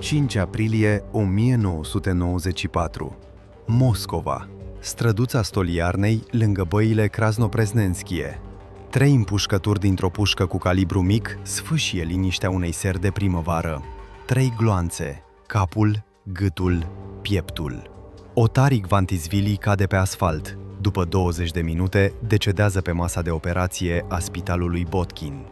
5 aprilie 1994. Moscova. Străduța Stoliarnei, lângă băile Krasnopreznenskije. 3 împușcături dintr-o pușcă cu calibru mic sfâșie liniștea unei seri de primăvară. 3 gloanțe, capul, gâtul, pieptul. Otar Ignvatisvili cade pe asfalt. După 20 de minute, decedează pe masa de operație a spitalului Botkin.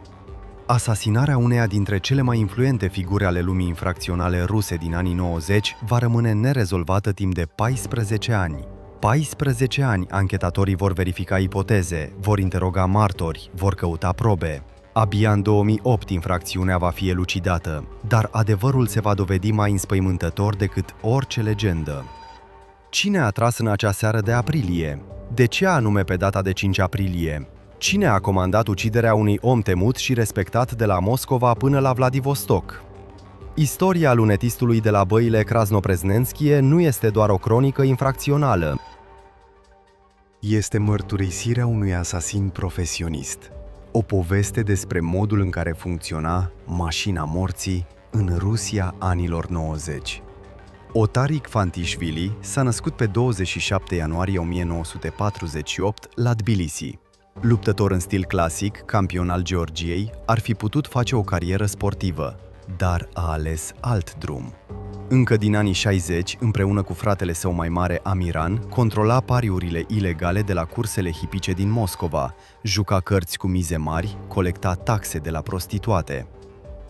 Asasinarea uneia dintre cele mai influente figuri ale lumii infracționale ruse din anii 90 va rămâne nerezolvată timp de 14 ani. 14 ani anchetatorii vor verifica ipoteze, vor interoga martori, vor căuta probe. Abia în 2008 infracțiunea va fi elucidată, dar adevărul se va dovedi mai înspăimântător decât orice legendă. Cine a tras în acea seară de aprilie? De ce anume pe data de 5 aprilie? Cine a comandat uciderea unui om temut și respectat de la Moscova până la Vladivostok? Istoria lunetistului de la băile Krasnopreznenskije nu este doar o cronică infracțională. Este mărturisirea unui asasin profesionist. O poveste despre modul în care funcționa mașina morții în Rusia anilor 90. Otar Ignvatisvili s-a născut pe 27 ianuarie 1948 la Tbilisi. Luptător în stil clasic, campion al Georgiei, ar fi putut face o carieră sportivă, dar a ales alt drum. Încă din anii 60, împreună cu fratele său mai mare Amiran, controla pariurile ilegale de la cursele hipice din Moscova, juca cărți cu mize mari, colecta taxe de la prostituate.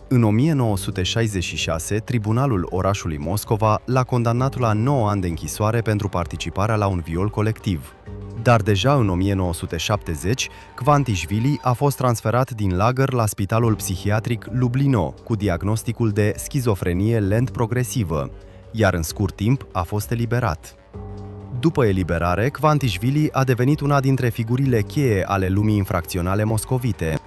În 1966, tribunalul orașului Moscova l-a condamnat la 9 ani de închisoare pentru participarea la un viol colectiv. Dar deja în 1970, Ignvatisvili a fost transferat din lagăr la spitalul psihiatric Lublino cu diagnosticul de schizofrenie lent-progresivă, iar în scurt timp a fost eliberat. După eliberare, Ignvatisvili a devenit una dintre figurile cheie ale lumii infracționale moscovite.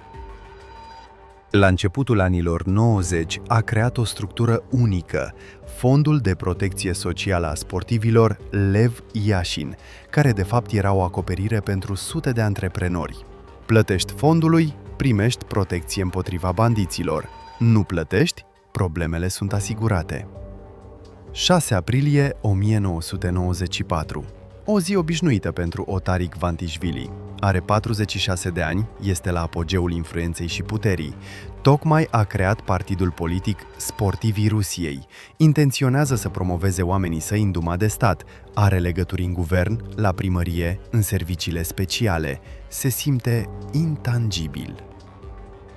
La începutul anilor 90 a creat o structură unică, Fondul de Protecție Socială a Sportivilor Lev Yashin, care de fapt era o acoperire pentru sute de antreprenori. Plătești fondului, primești protecție împotriva bandiților. Nu plătești, problemele sunt asigurate. 6 aprilie 1994. O zi obișnuită pentru Otar Ignvatisvili. Are 46 de ani, este la apogeul influenței și puterii. Tocmai a creat partidul politic Sportivii Rusiei. Intenționează să promoveze oamenii săi în Duma de stat. Are legături în guvern, la primărie, în serviciile speciale. Se simte intangibil.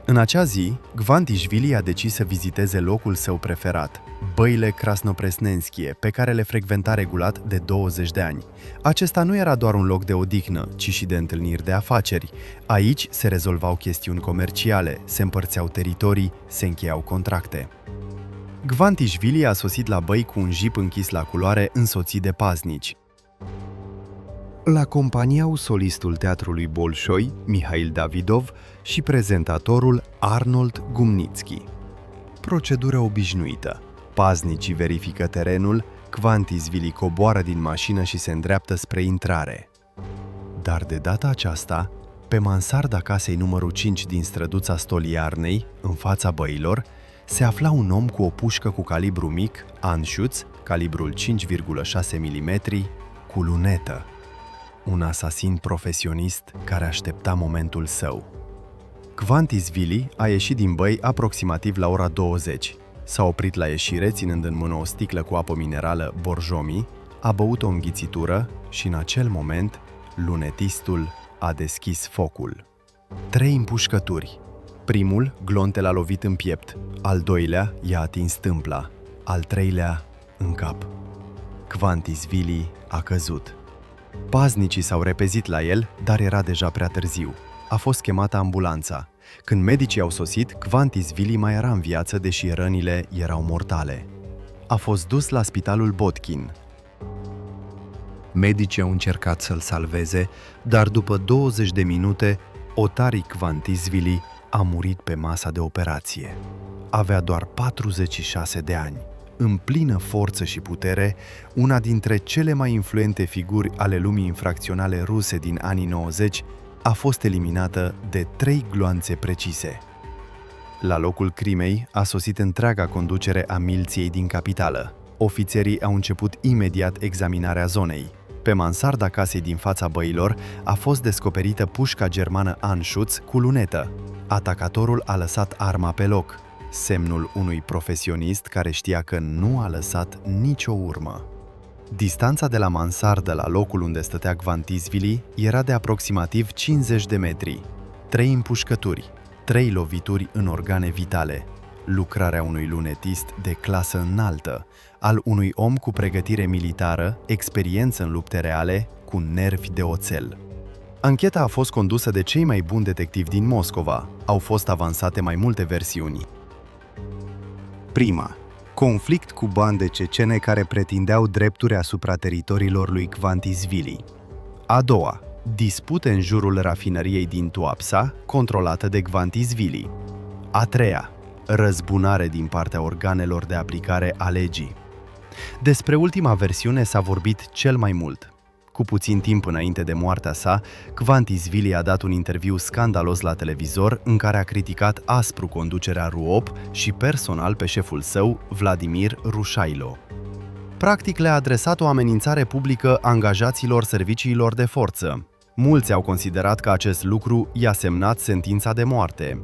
În acea zi, Ignvatisvili a decis să viziteze locul său preferat, băile Krasnopreznenskije, pe care le frecventa regulat de 20 de ani. Acesta nu era doar un loc de odihnă, ci și de întâlniri de afaceri. Aici se rezolvau chestiuni comerciale, se împărțeau teritorii, se încheiau contracte. Ignvatisvili a sosit la băi cu un jip închis la culoare, însoțit de paznici. L-acompaniau solistul teatrului Bolșoi, Mihail Davidov, și prezentatorul Arnold Gumnitski. Procedură obișnuită. Paznicii verifică terenul, Ignvatisvili coboară din mașină și se îndreaptă spre intrare. Dar de data aceasta, pe mansarda casei numărul 5 din străduța Stoliarnei, în fața băilor, se afla un om cu o pușcă cu calibru mic, Anschütz, calibrul 5,6 mm, cu lunetă. Un asasin profesionist care aștepta momentul său. Ignvatisvili a ieșit din băi aproximativ la ora 20. S-a oprit la ieșire, ținând în mână o sticlă cu apă minerală Borjomi, a băut o înghițitură și în acel moment, lunetistul a deschis focul. 3 împușcături. Primul, glonte l-a lovit în piept, al doilea i-a atins tâmpla, al treilea în cap. Ignvatisvili a căzut. Paznicii s-au repezit la el, dar era deja prea târziu. A fost chemată ambulanța. Când medicii au sosit, Ignvatisvili mai era în viață, deși rănile erau mortale. A fost dus la spitalul Botkin. Medicii au încercat să-l salveze, dar după 20 de minute, Otar Ignvatisvili a murit pe masa de operație. Avea doar 46 de ani. În plină forță și putere, una dintre cele mai influente figuri ale lumii infracționale ruse din anii 90 a fost eliminată de 3 gloanțe precise. La locul crimei a sosit întreaga conducere a miliției din capitală. Ofițerii au început imediat examinarea zonei. Pe mansarda casei din fața băilor a fost descoperită pușca germană Anschutz cu lunetă. Atacatorul a lăsat arma pe loc, semnul unui profesionist care știa că nu a lăsat nicio urmă. Distanța de la mansardă la locul unde stătea Gvantisvili era de aproximativ 50 de metri. 3 împușcături, 3 lovituri în organe vitale, lucrarea unui lunetist de clasă înaltă, al unui om cu pregătire militară, experiență în lupte reale, cu nervi de oțel. Ancheta a fost condusă de cei mai buni detectivi din Moscova. Au fost avansate mai multe versiuni. Prima. Conflict cu bande cecene care pretindeau drepturi asupra teritoriilor lui Gvantisvili. A doua. Dispute în jurul rafinăriei din Tuapsa, controlată de Gvantisvili. A treia. Răzbunare din partea organelor de aplicare a legii. Despre ultima versiune s-a vorbit cel mai mult. Cu puțin timp înainte de moartea sa, Gvantisvili a dat un interviu scandalos la televizor în care a criticat aspru conducerea RUOP și personal pe șeful său, Vladimir Rușailo. Practic le-a adresat o amenințare publică angajaților serviciilor de forță. Mulți au considerat că acest lucru i-a semnat sentința de moarte.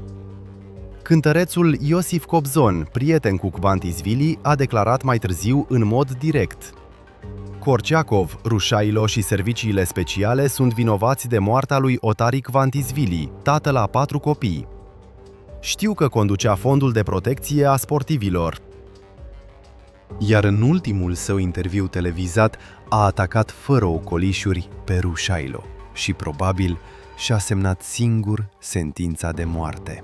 Cântărețul Iosif Kobzon, prieten cu Gvantisvili, a declarat mai târziu în mod direct: Korchakov, Rușailo și serviciile speciale sunt vinovați de moartea lui Otari Gvantisvili, tată la 4 copii. Știu că conducea fondul de protecție a sportivilor. Iar în ultimul său interviu televizat a atacat fără ocolișuri pe Rușailo și probabil și-a semnat singur sentința de moarte.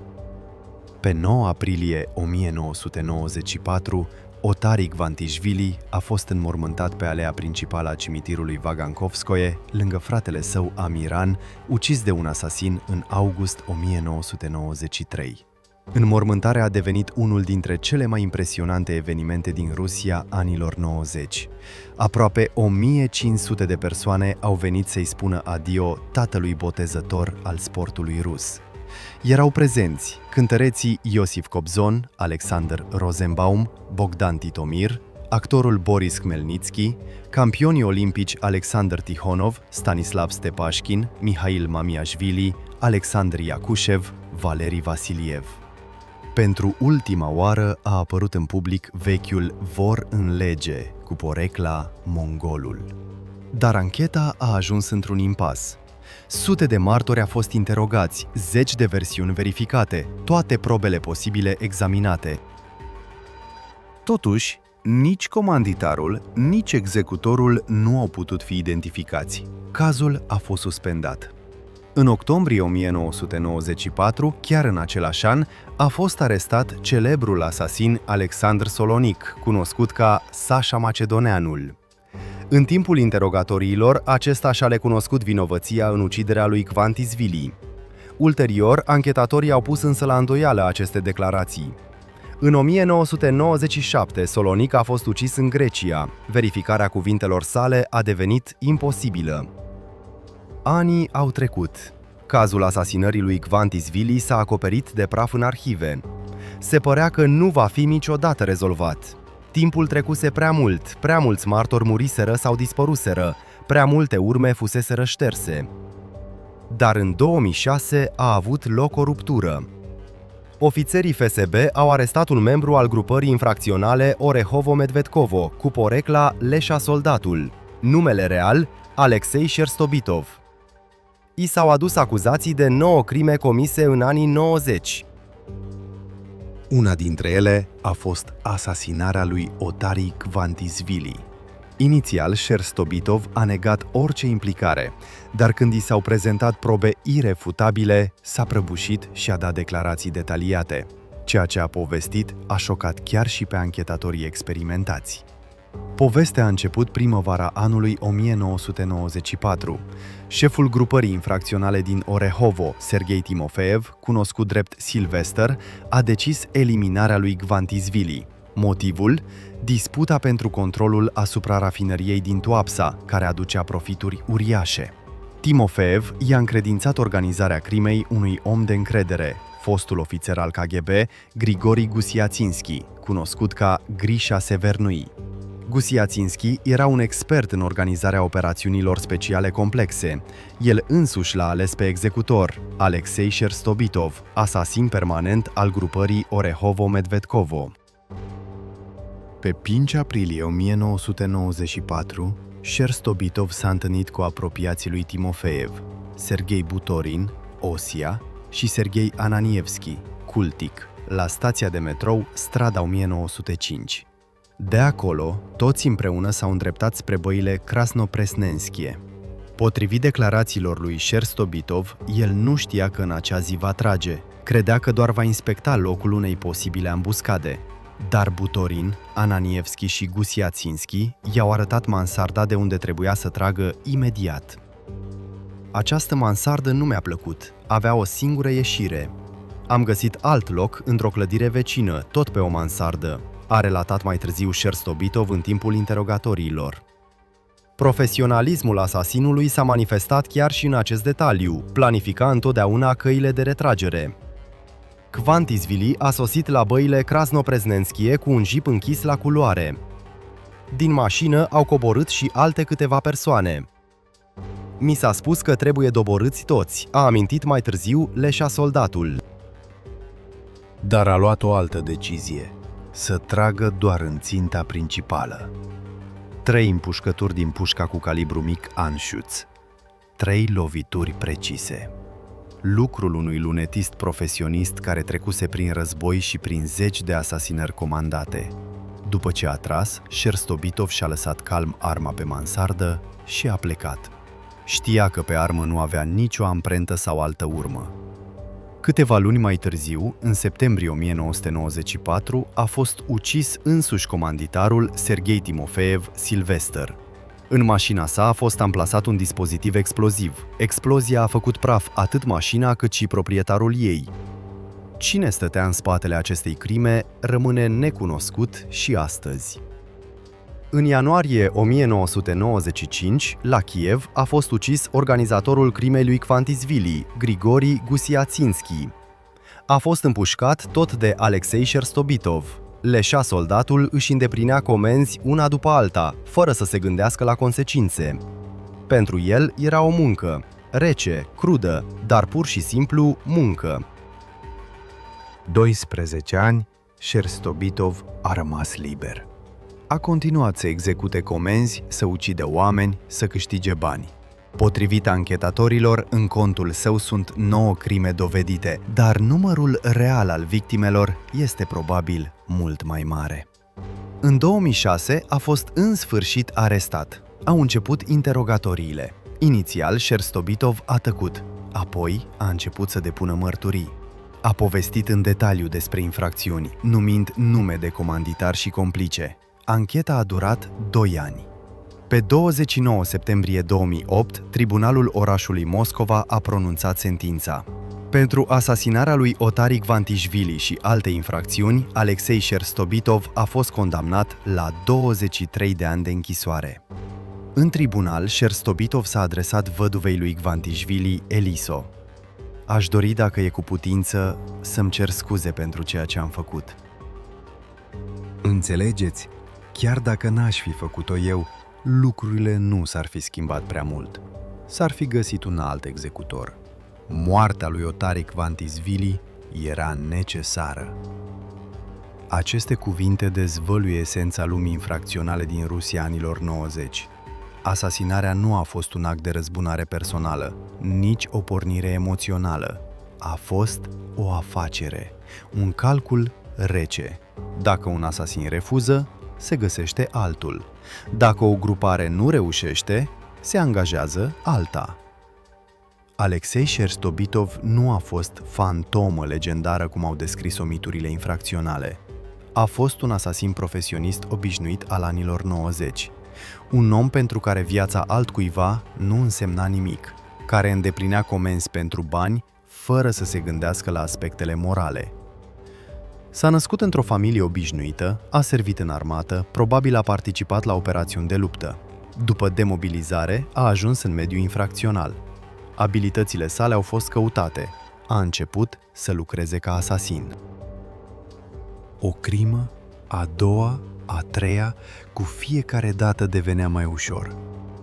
Pe 9 aprilie 1994, Otari Gvantisvili a fost înmormântat pe alea principală a cimitirului Vagankovskoye, lângă fratele său Amiran, ucis de un asasin în august 1993. Înmormântarea a devenit unul dintre cele mai impresionante evenimente din Rusia anilor 90. Aproape 1500 de persoane au venit să-i spună adio tatălui botezător al sportului rus. Erau prezenți cântăreții Iosif Kobzon, Alexander Rosenbaum, Bogdan Titomir, actorul Boris Khmelnytsky, campionii olimpici Alexander Tihonov, Stanislav Stepașkin, Mihail Mamiashvili, Alexander Yakushev, Valeri Vasiliev. Pentru ultima oară a apărut în public vechiul Vor în lege, cu porecla Mongolul. Dar ancheta a ajuns într-un impas. Sute de martori au fost interogați, zeci de versiuni verificate, toate probele posibile examinate. Totuși, nici comanditarul, nici executorul nu au putut fi identificați. Cazul a fost suspendat. În octombrie 1994, chiar în același an, a fost arestat celebrul asasin Alexandru Solonic, cunoscut ca Sașa Macedoneanul. În timpul interogatoriilor, acesta și-a recunoscut vinovăția în uciderea lui Gvantisvili. Ulterior, anchetatorii au pus însă la îndoială aceste declarații. În 1997, Solonic a fost ucis în Grecia. Verificarea cuvintelor sale a devenit imposibilă. Anii au trecut. Cazul asasinării lui Gvantisvili s-a acoperit de praf în arhive. Se părea că nu va fi niciodată rezolvat. Timpul trecuse prea mult, prea mulți martori muriseră sau dispăruseră, prea multe urme fuseseră șterse. Dar în 2006 a avut loc o ruptură. Ofițerii FSB au arestat un membru al grupării infracționale Orehovo-Medvedkovo cu porecla Leșa Soldatul, numele real Alexei Șerstobitov. I s-au adus acuzații de 9 crime comise în anii 90. Una dintre ele a fost asasinarea lui Otari Gvantisvili. Inițial, Șerstobitov a negat orice implicare, dar când i s-au prezentat probe irefutabile, s-a prăbușit și a dat declarații detaliate. Ceea ce a povestit a șocat chiar și pe anchetatorii experimentați. Povestea a început primăvara anului 1994. Șeful grupării infracționale din Orehovo, Serghei Timofeev, cunoscut drept Silvester, a decis eliminarea lui Gvantisvili. Motivul? Disputa pentru controlul asupra rafinăriei din Tuapsa, care aducea profituri uriașe. Timofeev i-a încredințat organizarea crimei unui om de încredere, fostul ofițer al KGB Grigori Gusiaținski, cunoscut ca Grisha Severnui. Gusiaținski era un expert în organizarea operațiunilor speciale complexe. El însuși l-a ales pe executor, Alexei Sherstobitov, asasin permanent al grupării Orehovo-Medvedkovo. Pe 5 aprilie 1994, Sherstobitov s-a întâlnit cu apropiații lui Timofeev, Sergei Butorin, Osia și Sergei Ananievski, Kultik, la stația de metrou Strada 1905. De acolo, toți împreună s-au îndreptat spre băile Krasnopresnenskie. Potrivit declarațiilor lui Sherstobitov, el nu știa că în acea zi va trage. Credea că doar va inspecta locul unei posibile ambuscade. Dar Butorin, Ananievski și Gusiaținski i-au arătat mansarda de unde trebuia să tragă imediat. Această mansardă nu mi-a plăcut. Avea o singură ieșire. Am găsit alt loc într-o clădire vecină, tot pe o mansardă, a relatat mai târziu Sherstobitov în timpul interogatoriilor. Profesionalismul asasinului s-a manifestat chiar și în acest detaliu, planifica întotdeauna căile de retragere. Kvantisvili a sosit la băile Krasnopresnenskie cu un jeep închis la culoare. Din mașină au coborât și alte câteva persoane. Mi s-a spus că trebuie doborâți toți, a amintit mai târziu Leșa soldatul. Dar a luat o altă decizie, să tragă doar în ținta principală. 3 împușcături din pușca cu calibru mic Anschütz. 3 lovituri precise. Lucrul unui lunetist profesionist care trecuse prin război și prin zeci de asasinări comandate. După ce a tras, Sherstobitov și-a lăsat calm arma pe mansardă și a plecat. Știa că pe armă nu avea nicio amprentă sau altă urmă. Câteva luni mai târziu, în septembrie 1994, a fost ucis însuși comanditarul Sergei Timofeev Silvester. În mașina sa a fost amplasat un dispozitiv exploziv. Explozia a făcut praf atât mașina cât și proprietarul ei. Cine stătea în spatele acestei crime rămâne necunoscut și astăzi. În ianuarie 1995, la Kiev, a fost ucis organizatorul crimei lui Kvantisvili, Grigori Gusiaținski. A fost împușcat tot de Alexei Sherstobitov. Leșa soldatul își îndeplinea comenzi una după alta, fără să se gândească la consecințe. Pentru el era o muncă, rece, crudă, dar pur și simplu muncă. 12 ani, Sherstobitov a rămas liber. A continuat să execute comenzi, să ucide oameni, să câștige bani. Potrivit anchetatorilor, în contul său sunt 9 crime dovedite, dar numărul real al victimelor este probabil mult mai mare. În 2006 a fost în sfârșit arestat. Au început interogatoriile. Inițial, Sherstobitov a tăcut, apoi a început să depună mărturii. A povestit în detaliu despre infracțiuni, numind nume de comanditari și complice. Ancheta a durat 2 ani. Pe 29 septembrie 2008, Tribunalul orașului Moscova a pronunțat sentința. Pentru asasinarea lui Otari Kvantisvili și alte infracțiuni, Alexei Sherstobitov a fost condamnat la 23 de ani de închisoare. În tribunal, Sherstobitov s-a adresat văduvei lui Kvantisvili, Eliso. Aș dori, dacă e cu putință, să-mi cer scuze pentru ceea ce am făcut. Înțelegeți? Chiar dacă n-aș fi făcut-o eu, lucrurile nu s-ar fi schimbat prea mult. S-ar fi găsit un alt executor. Moartea lui Otari Kvantisvili era necesară. Aceste cuvinte dezvăluie esența lumii infracționale din Rusia anilor 90. Asasinarea nu a fost un act de răzbunare personală, nici o pornire emoțională. A fost o afacere, un calcul rece. Dacă un asasin refuză, se găsește altul. Dacă o grupare nu reușește, se angajează alta. Alexei Sherstobitov nu a fost fantomă legendară cum au descris-o miturile infracționale. A fost un asasin profesionist obișnuit al anilor 90. Un om pentru care viața altcuiva nu însemna nimic, care îndeplinea comenzi pentru bani, fără să se gândească la aspectele morale. S-a născut într-o familie obișnuită, a servit în armată, probabil a participat la operațiuni de luptă. După demobilizare, a ajuns în mediul infracțional. Abilitățile sale au fost căutate. a început să lucreze ca asasin. O crimă, a doua, a treia, cu fiecare dată devenea mai ușor.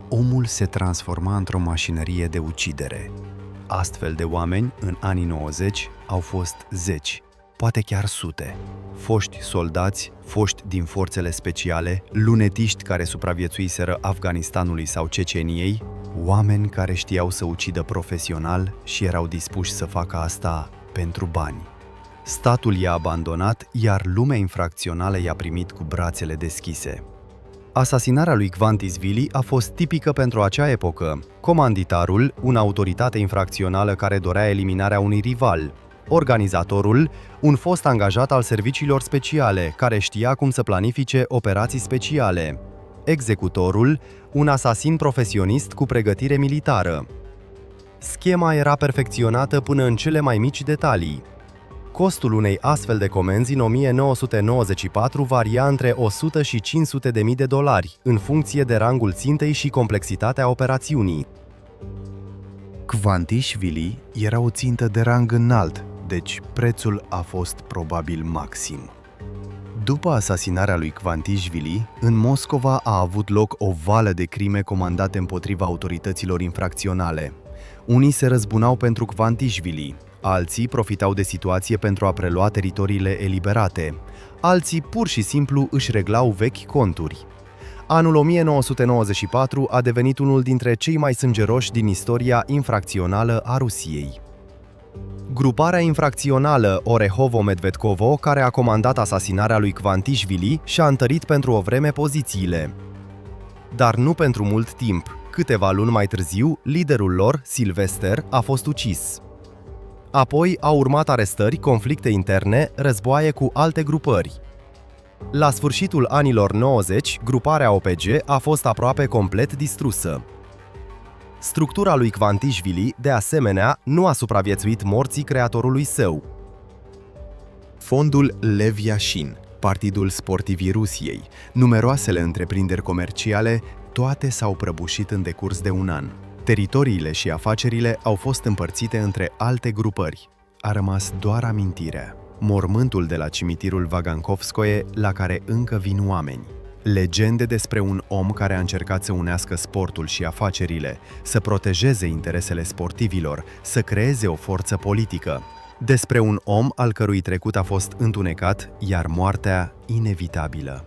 Omul se transforma într-o mașinărie de ucidere. Astfel de oameni, în anii 90, au fost zeci, poate chiar sute. Foști soldați, foști din forțele speciale, lunetiști care supraviețuiseră Afganistanului sau Ceceniei, oameni care știau să ucidă profesional și erau dispuși să facă asta pentru bani. Statul i-a abandonat, iar lumea infracțională i-a primit cu brațele deschise. Asasinarea lui Kvantisvili a fost tipică pentru acea epocă. Comanditarul, una autoritate infracțională care dorea eliminarea unui rival. Organizatorul, un fost angajat al serviciilor speciale, care știa cum să planifice operații speciale. Executorul, un asasin profesionist cu pregătire militară. Schema era perfecționată până în cele mai mici detalii. Costul unei astfel de comenzi în 1994 varia între 100 și 500 de mii de dolari, în funcție de rangul țintei și complexitatea operațiunii. Kvantisvili era o țintă de rang înalt, deci prețul a fost probabil maxim. După asasinarea lui Kvantisvili, în Moscova a avut loc o vală de crime comandate împotriva autorităților infracționale. Unii se răzbunau pentru Kvantisvili, alții profitau de situație pentru a prelua teritoriile eliberate, alții pur și simplu își reglau vechi conturi. Anul 1994 a devenit unul dintre cei mai sângeroși din istoria infracțională a Rusiei. Gruparea infracțională Orehovo-Medvedkovo, care a comandat asasinarea lui Kvantisvili, și-a întărit pentru o vreme pozițiile. Dar nu pentru mult timp. Câteva luni mai târziu, liderul lor, Silvester, a fost ucis. Apoi au urmat arestări, conflicte interne, războaie cu alte grupări. La sfârșitul anilor 90, gruparea OPG a fost aproape complet distrusă. Structura lui Kvantisvili, de asemenea, nu a supraviețuit morții creatorului său. Fondul Lev Yashin, Partidul Sportivii Rusiei, numeroasele întreprinderi comerciale, toate s-au prăbușit în decurs de un an. Teritoriile și afacerile au fost împărțite între alte grupări. A rămas doar amintirea, mormântul de la cimitirul Vagankovskoe, la care încă vin oameni. Legende despre un om care a încercat să unească sportul și afacerile, să protejeze interesele sportivilor, să creeze o forță politică. Despre un om al cărui trecut a fost întunecat, iar moartea inevitabilă.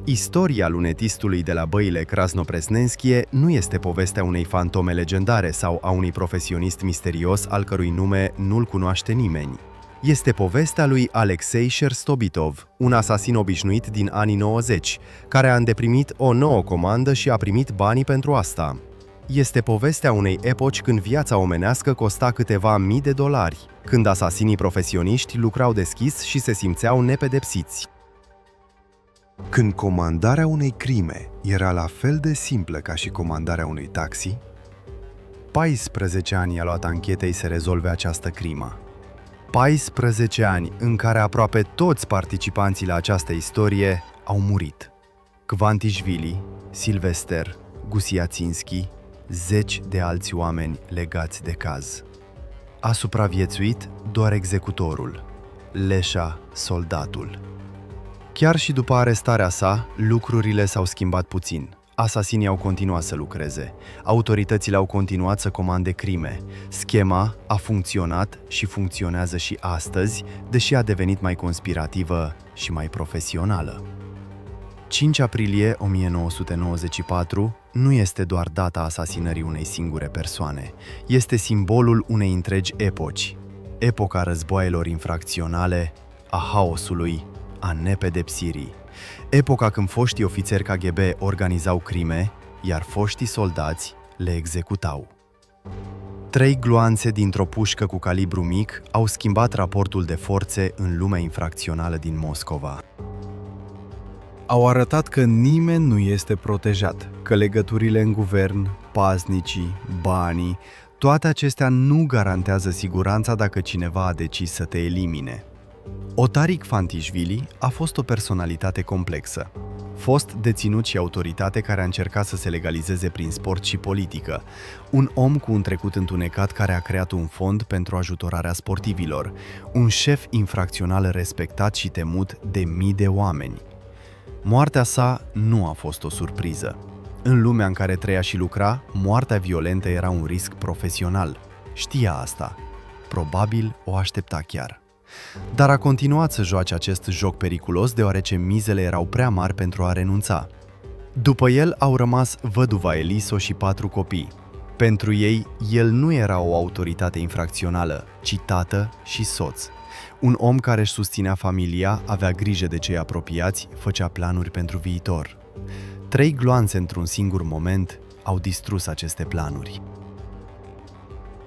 Istoria lunetistului de la băile Krasnopresnenskie nu este povestea unei fantome legendare sau a unui profesionist misterios al cărui nume nu-l cunoaște nimeni. Este povestea lui Alexei Sherstobitov, un asasin obișnuit din anii 90, care a îndeplinit o nouă comandă și a primit banii pentru asta. Este povestea unei epoci când viața omenească costa câteva mii de dolari, când asasinii profesioniști lucrau deschis și se simțeau nepedepsiți. Când comandarea unei crime era la fel de simplă ca și comandarea unui taxi, 14 ani a luat anchetei să rezolve această crimă. 14 ani în care aproape toți participanții la această istorie au murit. Kvantisvili, Silvester, Gusiatsinski, zeci de alți oameni legați de caz. A supraviețuit doar executorul, Leșa, soldatul. Chiar și după arestarea sa, lucrurile s-au schimbat puțin. Asasinii au continuat să lucreze. Autoritățile au continuat să comande crime. Schema a funcționat și funcționează și astăzi, deși a devenit mai conspirativă și mai profesională. 5 aprilie 1994 nu este doar data asasinării unei singure persoane. Este simbolul unei întregi epoci. Epoca războaielor infracționale, a haosului, a nepedepsirii. Epoca când foștii ofițeri KGB organizau crime, iar foștii soldați le executau. 3 gloanțe dintr-o pușcă cu calibru mic au schimbat raportul de forțe în lumea infracțională din Moscova. Au arătat că nimeni nu este protejat, că legăturile în guvern, paznicii, banii, toate acestea nu garantează siguranța dacă cineva a decis să te elimine. Otarii Kvantisvili a fost o personalitate complexă. fost deținut și autoritate care a încercat să se legalizeze prin sport și politică, un om cu un trecut întunecat care a creat un fond pentru ajutorarea sportivilor, un șef infracțional respectat și temut de mii de oameni. Moartea sa nu a fost o surpriză. În lumea în care trăia și lucra, moartea violentă era un risc profesional. Știa asta. Probabil o aștepta chiar. Dar a continuat să joace acest joc periculos deoarece mizele erau prea mari pentru a renunța. După el au rămas văduva Eliso și 4 copii. Pentru ei, el nu era o autoritate infracțională, ci tată și soț. Un om care își susținea familia, avea grijă de cei apropiați, făcea planuri pentru viitor. 3 gloanțe într-un singur moment au distrus aceste planuri.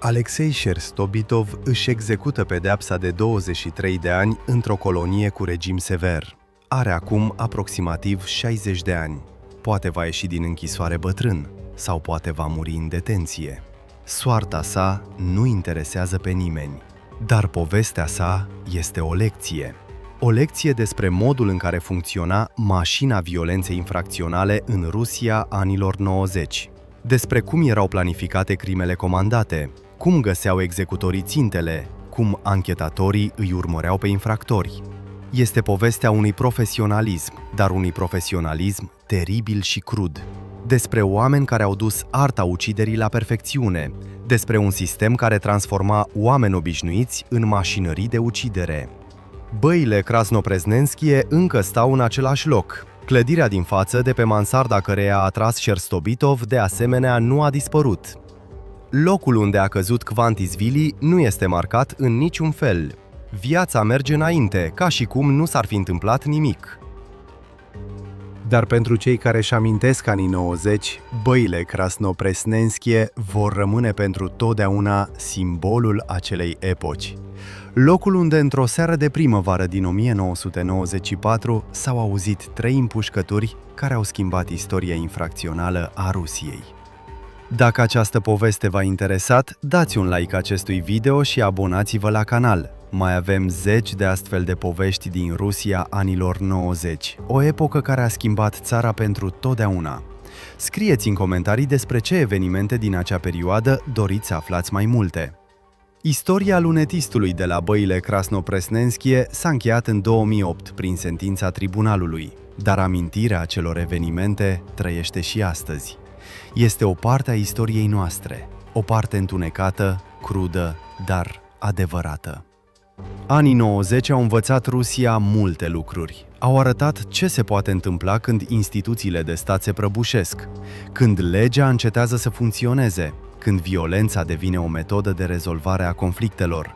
Alexei Sherstobitov își execută pedeapsa de 23 de ani într-o colonie cu regim sever. Are acum aproximativ 60 de ani. Poate va ieși din închisoare bătrân sau poate va muri în detenție. Soarta sa nu interesează pe nimeni, dar povestea sa este o lecție. O lecție despre modul în care funcționa mașina violenței infracționale în Rusia anilor 90. Despre cum erau planificate crimele comandate, cum găseau executorii țintele, cum anchetatorii îi urmăreau pe infractori. Este povestea unui profesionalism, dar unui profesionalism teribil și crud. Despre oameni care au dus arta uciderii la perfecțiune, despre un sistem care transforma oameni obișnuiți în mașinării de ucidere. Băile Krasnopreznenskie încă stau în același loc. Clădirea din față, de pe mansarda căreia a tras Sherstobitov, de asemenea, nu a dispărut. Locul unde a căzut Kvantisvili nu este marcat în niciun fel. Viața merge înainte, ca și cum nu s-ar fi întâmplat nimic. Dar pentru cei care își amintesc anii 90, băile Krasnopresnenskie vor rămâne pentru totdeauna simbolul acelei epoci. Locul unde, într-o seară de primăvară din 1994, s-au auzit 3 împușcături care au schimbat istoria infracțională a Rusiei. Dacă această poveste v-a interesat, dați un like acestui video și abonați-vă la canal. Mai avem 10 de astfel de povești din Rusia anilor 90, o epocă care a schimbat țara pentru totdeauna. Scrieți în comentarii despre ce evenimente din acea perioadă doriți să aflați mai multe. Istoria lunetistului de la băile Krasnopresnenskie s-a încheiat în 2008 prin sentința tribunalului, dar amintirea acelor evenimente trăiește și astăzi. Este o parte a istoriei noastre, o parte întunecată, crudă, dar adevărată. Anii 90 au învățat Rusia multe lucruri. Au arătat ce se poate întâmpla când instituțiile de stat se prăbușesc, când legea încetează să funcționeze, când violența devine o metodă de rezolvare a conflictelor,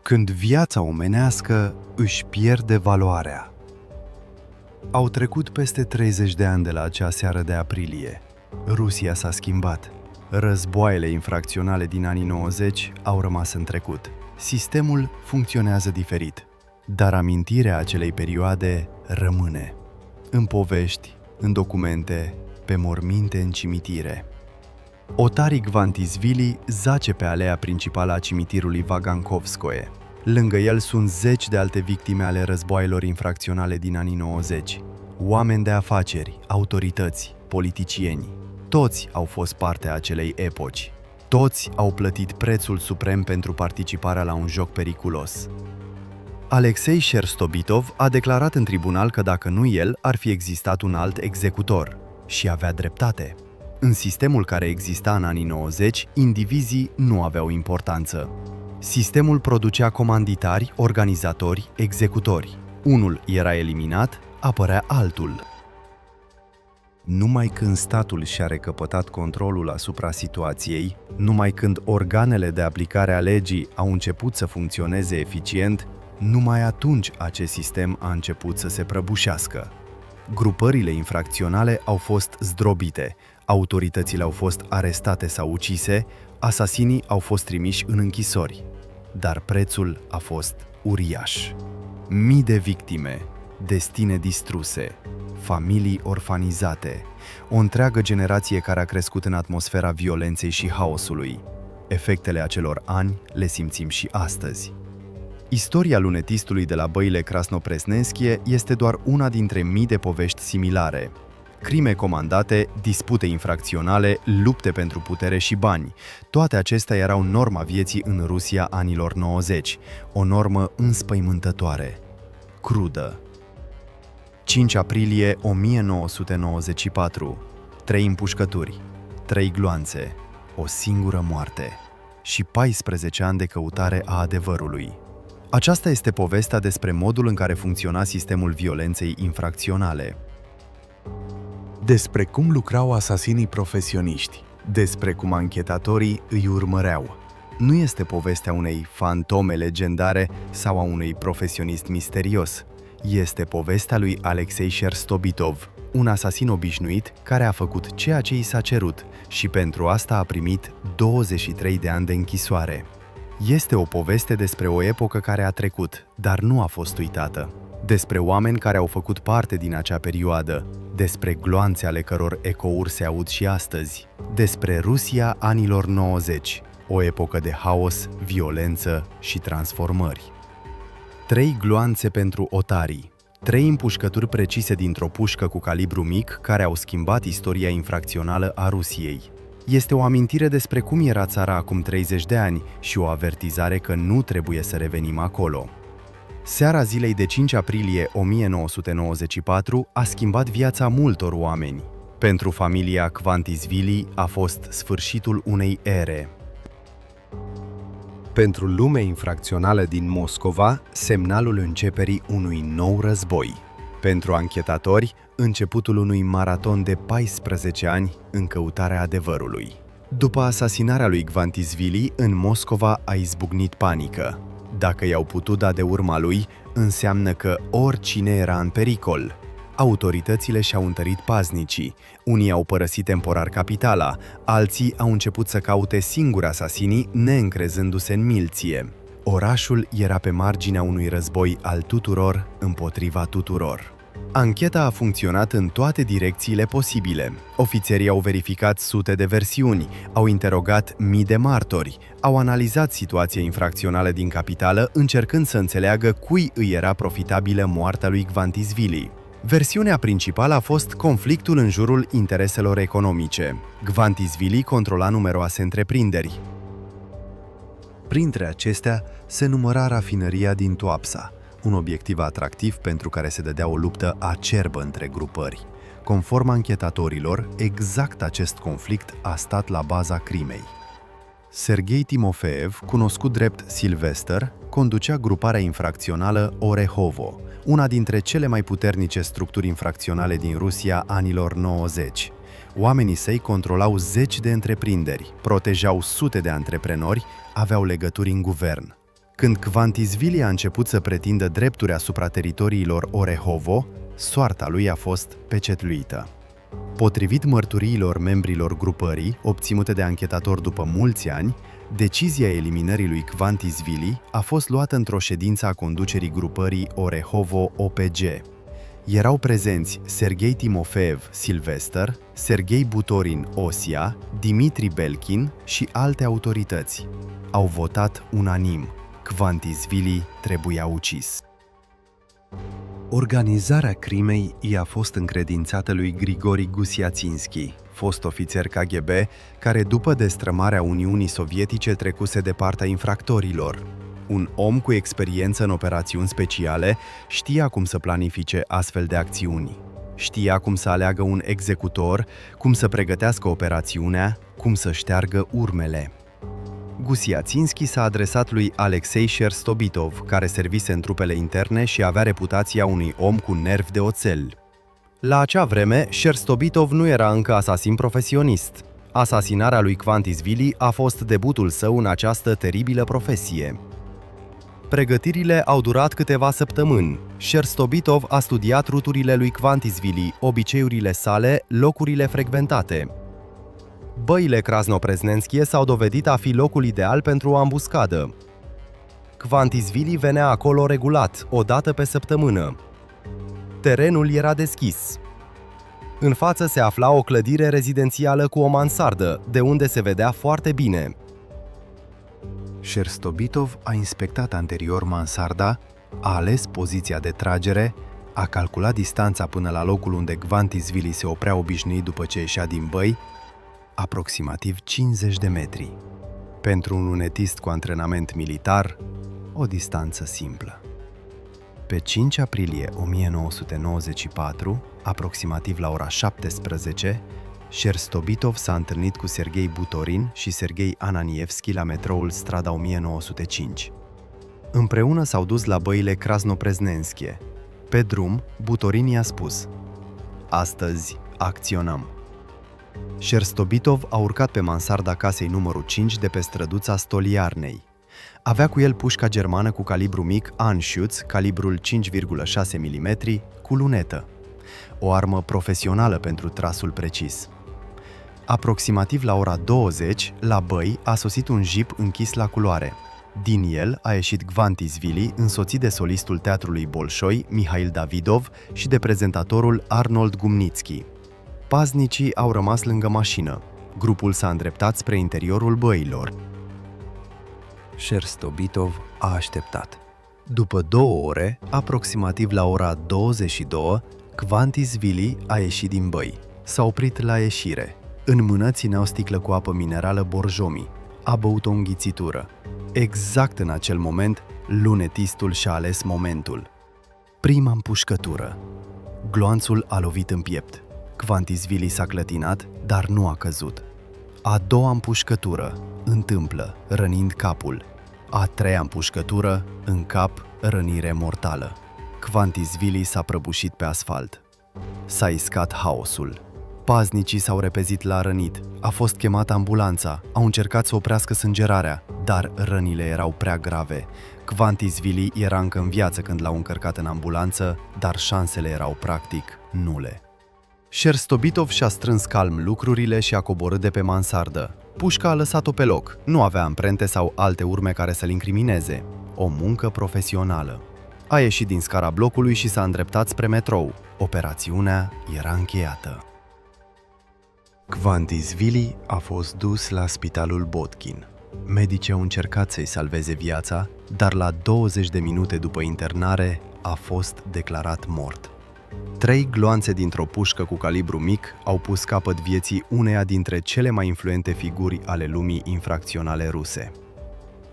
când viața omenească își pierde valoarea. Au trecut peste 30 de ani de la acea seară de aprilie. Rusia s-a schimbat. Războaiele infracționale din anii 90 au rămas în trecut. Sistemul funcționează diferit, dar amintirea acelei perioade rămâne. În povești, în documente, pe morminte în cimitire. Otari Kvantisvili zace pe alea principală a cimitirului Vagankovskoe. Lângă el sunt 10 de alte victime ale războaielor infracționale din anii 90. Oameni de afaceri, autorități, politicieni. Toți au fost parte a acelei epoci. Toți au plătit prețul suprem pentru participarea la un joc periculos. Alexei Sherstobitov a declarat în tribunal că dacă nu el, ar fi existat un alt executor. Și avea dreptate. În sistemul care exista în anii 90, indivizii nu aveau importanță. Sistemul producea comanditari, organizatori, executori. Unul era eliminat, apărea altul. Numai când statul și-a recăpătat controlul asupra situației, numai când organele de aplicare a legii au început să funcționeze eficient, numai atunci acest sistem a început să se prăbușească. Grupările infracționale au fost zdrobite, autoritățile au fost arestate sau ucise, asasinii au fost trimiși în închisori. Dar prețul a fost uriaș. Mii de victime, destine distruse, familii orfanizate, o întreagă generație care a crescut în atmosfera violenței și haosului. Efectele acelor ani le simțim și astăzi. Istoria lunetistului de la băile Krasnopresnenskie este doar una dintre mii de povești similare. Crime comandate, dispute infracționale, lupte pentru putere și bani. Toate acestea erau norma vieții în Rusia anilor 90, o normă înspăimântătoare, crudă. 5 aprilie 1994. 3 împușcături, 3 gloanțe, o singură moarte și 14 ani de căutare a adevărului. Aceasta este povestea despre modul în care funcționa sistemul violenței infracționale. Despre cum lucrau asasinii profesioniști, despre cum anchetatorii îi urmăreau. Nu este povestea unei fantome legendare sau a unui profesionist misterios. Este povestea lui Alexei Sherstobitov, un asasin obișnuit care a făcut ceea ce i s-a cerut și pentru asta a primit 23 de ani de închisoare. Este o poveste despre o epocă care a trecut, dar nu a fost uitată. Despre oameni care au făcut parte din acea perioadă, despre gloanțe ale căror ecouri se aud și astăzi, despre Rusia anilor 90, o epocă de haos, violență și transformări. 3 gloanțe pentru otarii, 3 împușcături precise dintr-o pușcă cu calibru mic care au schimbat istoria infracțională a Rusiei. Este o amintire despre cum era țara acum 30 de ani și o avertizare că nu trebuie să revenim acolo. Seara zilei de 5 aprilie 1994 a schimbat viața multor oameni. Pentru familia Kvantisvili a fost sfârșitul unei ere. Pentru lumea infracțională din Moscova, semnalul începerii unui nou război. Pentru anchetatori, începutul unui maraton de 14 ani în căutarea adevărului. După asasinarea lui Kvantisvili, în Moscova a izbucnit panică. Dacă i-au putut da de urma lui, înseamnă că oricine era în pericol. Autoritățile și-au întărit paznicii, unii au părăsit temporar capitala, alții au început să caute singuri asasinii, neîncrezându-se în miliție. Orașul era pe marginea unui război al tuturor împotriva tuturor. Ancheta a funcționat în toate direcțiile posibile. Ofițerii au verificat sute de versiuni, au interogat mii de martori, au analizat situația infracțională din capitală, încercând să înțeleagă cui îi era profitabilă moartea lui Kvantisvili. Versiunea principală a fost conflictul în jurul intereselor economice. Kvantisvili controla numeroase întreprinderi. Printre acestea se număra rafinăria din Tuapsa, un obiectiv atractiv pentru care se dădea o luptă acerbă între grupări. Conform anchetatorilor, exact acest conflict a stat la baza crimei. Serghei Timofeev, cunoscut drept Silvester, conducea gruparea infracțională Orehovo, una dintre cele mai puternice structuri infracționale din Rusia anilor 90. Oamenii săi controlau zeci de întreprinderi, protejau sute de antreprenori, aveau legături în guvern. Când Kvantisvili a început să pretindă drepturi asupra teritoriilor Orehovo, soarta lui a fost pecetluită. Potrivit mărturiilor membrilor grupării, obținute de anchetatori după mulți ani, decizia eliminării lui Kvantisvili a fost luată într-o ședință a conducerii grupării Orehovo-OPG. Erau prezenți Serghei Timofeev, Silvester, Serghei Butorin, Osia, Dimitri Belkin și alte autorități. Au votat unanim. Kvantisvili trebuia ucis. Organizarea crimei i-a fost încredințată lui Grigori Gusiaținski, fost ofițer KGB, care după destrămarea Uniunii Sovietice trecuse de partea infractorilor. Un om cu experiență în operațiuni speciale știa cum să planifice astfel de acțiuni. Știa cum să aleagă un executor, cum să pregătească operațiunea, cum să șteargă urmele. Gusiaținski s-a adresat lui Alexei Sherstobitov, care servise în trupele interne și avea reputația unui om cu nervi de oțel. La acea vreme, Sherstobitov nu era încă asasin profesionist. Asasinarea lui Kvantisvili a fost debutul său în această teribilă profesie. Pregătirile au durat câteva săptămâni. Sherstobitov a studiat ruturile lui Kvantisvili, obiceiurile sale, locurile frecventate. Băile Krasnopresnenskie s-au dovedit a fi locul ideal pentru o ambuscadă. Kvantisvili venea acolo regulat, o dată pe săptămână. Terenul era deschis. În față se afla o clădire rezidențială cu o mansardă, de unde se vedea foarte bine. Sherstobitov a inspectat anterior mansarda, a ales poziția de tragere, a calculat distanța până la locul unde Gvantisvili se oprea obișnuit după ce ieșea din băi, aproximativ 50 de metri. Pentru un lunetist cu antrenament militar, o distanță simplă. Pe 5 aprilie 1994, aproximativ la ora 17, Sherstobitov s-a întâlnit cu Sergei Butorin și Sergei Ananievski la metroul Strada 1905. Împreună s-au dus la băile Krasnopreznenskije. Pe drum, Butorin i-a spus: "Astăzi acționăm." Sherstobitov a urcat pe mansarda casei numărul 5 de pe străduța Stoliarnei. Avea cu el pușca germană cu calibru mic Anschütz, calibrul 5,6 mm, cu lunetă. O armă profesională pentru trasul precis. Aproximativ la ora 20, la băi, a sosit un jeep închis la culoare. Din el a ieșit Gvantisvili, însoțit de solistul teatrului Bolșoi, Mihail Davidov, și de prezentatorul Arnold Gumnitski. Paznicii au rămas lângă mașină. Grupul s-a îndreptat spre interiorul băilor. Sherstobitov a așteptat. După 2 ore, aproximativ la ora 22, Gvantisvili a ieșit din băi. S-a oprit la ieșire. În mână ținea o sticlă cu apă minerală Borjomi. A băut o înghițitură. Exact în acel moment, lunetistul și-a ales momentul. Prima împușcătură. Gloanțul a lovit în piept. Gvantisvili s-a clătinat, dar nu a căzut. A doua împușcătură, întâmplă, rănind capul. A treia împușcătură, în cap, rănire mortală. Gvantisvili s-a prăbușit pe asfalt. S-a iscat haosul. Paznicii s-au repezit la rănit. A fost chemată ambulanța. Au încercat să oprească sângerarea, dar rănile erau prea grave. Gvantisvili era încă în viață când l-au încărcat în ambulanță, dar șansele erau practic nule. Sherstobitov și-a strâns calm lucrurile și a coborât de pe mansardă. Pușca a lăsat-o pe loc. Nu avea amprente sau alte urme care să-l incrimineze. O muncă profesională. A ieșit din scara blocului și s-a îndreptat spre metrou. Operațiunea era încheiată. Gvantisvili a fost dus la spitalul Botkin. Medicii au încercat să-i salveze viața, dar la 20 de minute după internare a fost declarat mort. 3 gloanțe dintr-o pușcă cu calibru mic au pus capăt vieții uneia dintre cele mai influente figuri ale lumii infracționale ruse.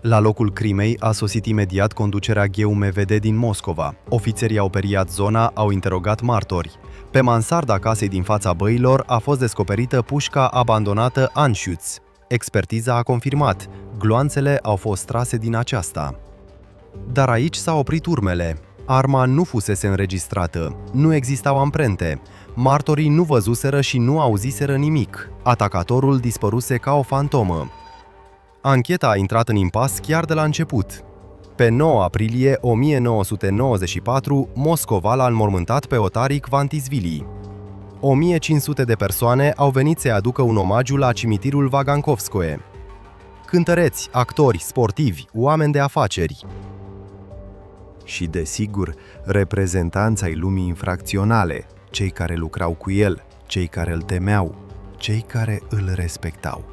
La locul crimei a sosit imediat conducerea GUMVD din Moscova. Ofițerii au periat zona, au interogat martori. Pe mansarda casei din fața băilor a fost descoperită pușca abandonată Anschütz. Expertiza a confirmat, gloanțele au fost trase din aceasta. Dar aici s-au oprit urmele. Arma nu fusese înregistrată, nu existau amprente, martorii nu văzuseră și nu auziseră nimic. Atacatorul dispăruse ca o fantomă. Ancheta a intrat în impas chiar de la început. Pe 9 aprilie 1994, Moscova l-a înmormântat pe Otari Gvantisvili. 1500 de persoane au venit să-i aducă un omagiu la cimitirul Vagankovskoe. Cântăreți, actori, sportivi, oameni de afaceri. Și, desigur, reprezentanți ai lumii infracționale, cei care lucrau cu el, cei care îl temeau, cei care îl respectau.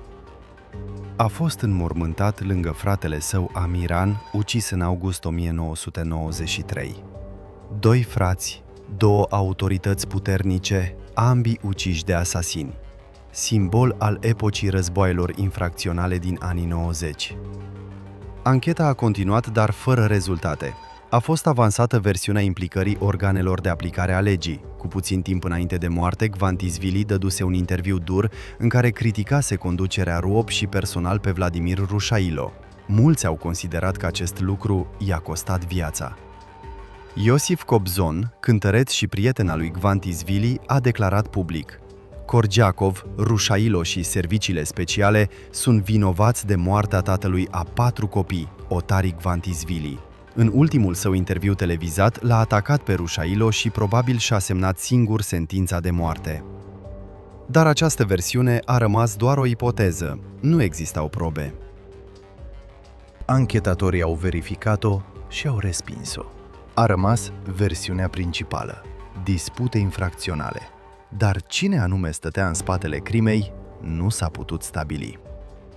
A fost înmormântat lângă fratele său Amiran, ucis în august 1993. 2 frați, 2 autorități puternice, ambii uciși de asasini. Simbol al epocii războaielor infracționale din anii 90. Ancheta a continuat, dar fără rezultate. A fost avansată versiunea implicării organelor de aplicare a legii. Cu puțin timp înainte de moarte, Gvantisvili dăduse un interviu dur în care criticase conducerea RUOP și personal pe Vladimir Rușailo. Mulți au considerat că acest lucru i-a costat viața. Iosif Kobzon, cântăreț și prieten al lui Gvantisvili, a declarat public: Korgiakov, Rușailo și serviciile speciale sunt vinovați de moartea tatălui a 4 copii, Otari Gvantisvili. În ultimul său interviu televizat, l-a atacat pe Rușailo și probabil și-a semnat singur sentința de moarte. Dar această versiune a rămas doar o ipoteză, nu existau probe. Anchetatorii au verificat-o și au respins-o. A rămas versiunea principală, dispute infracționale. Dar cine anume stătea în spatele crimei nu s-a putut stabili.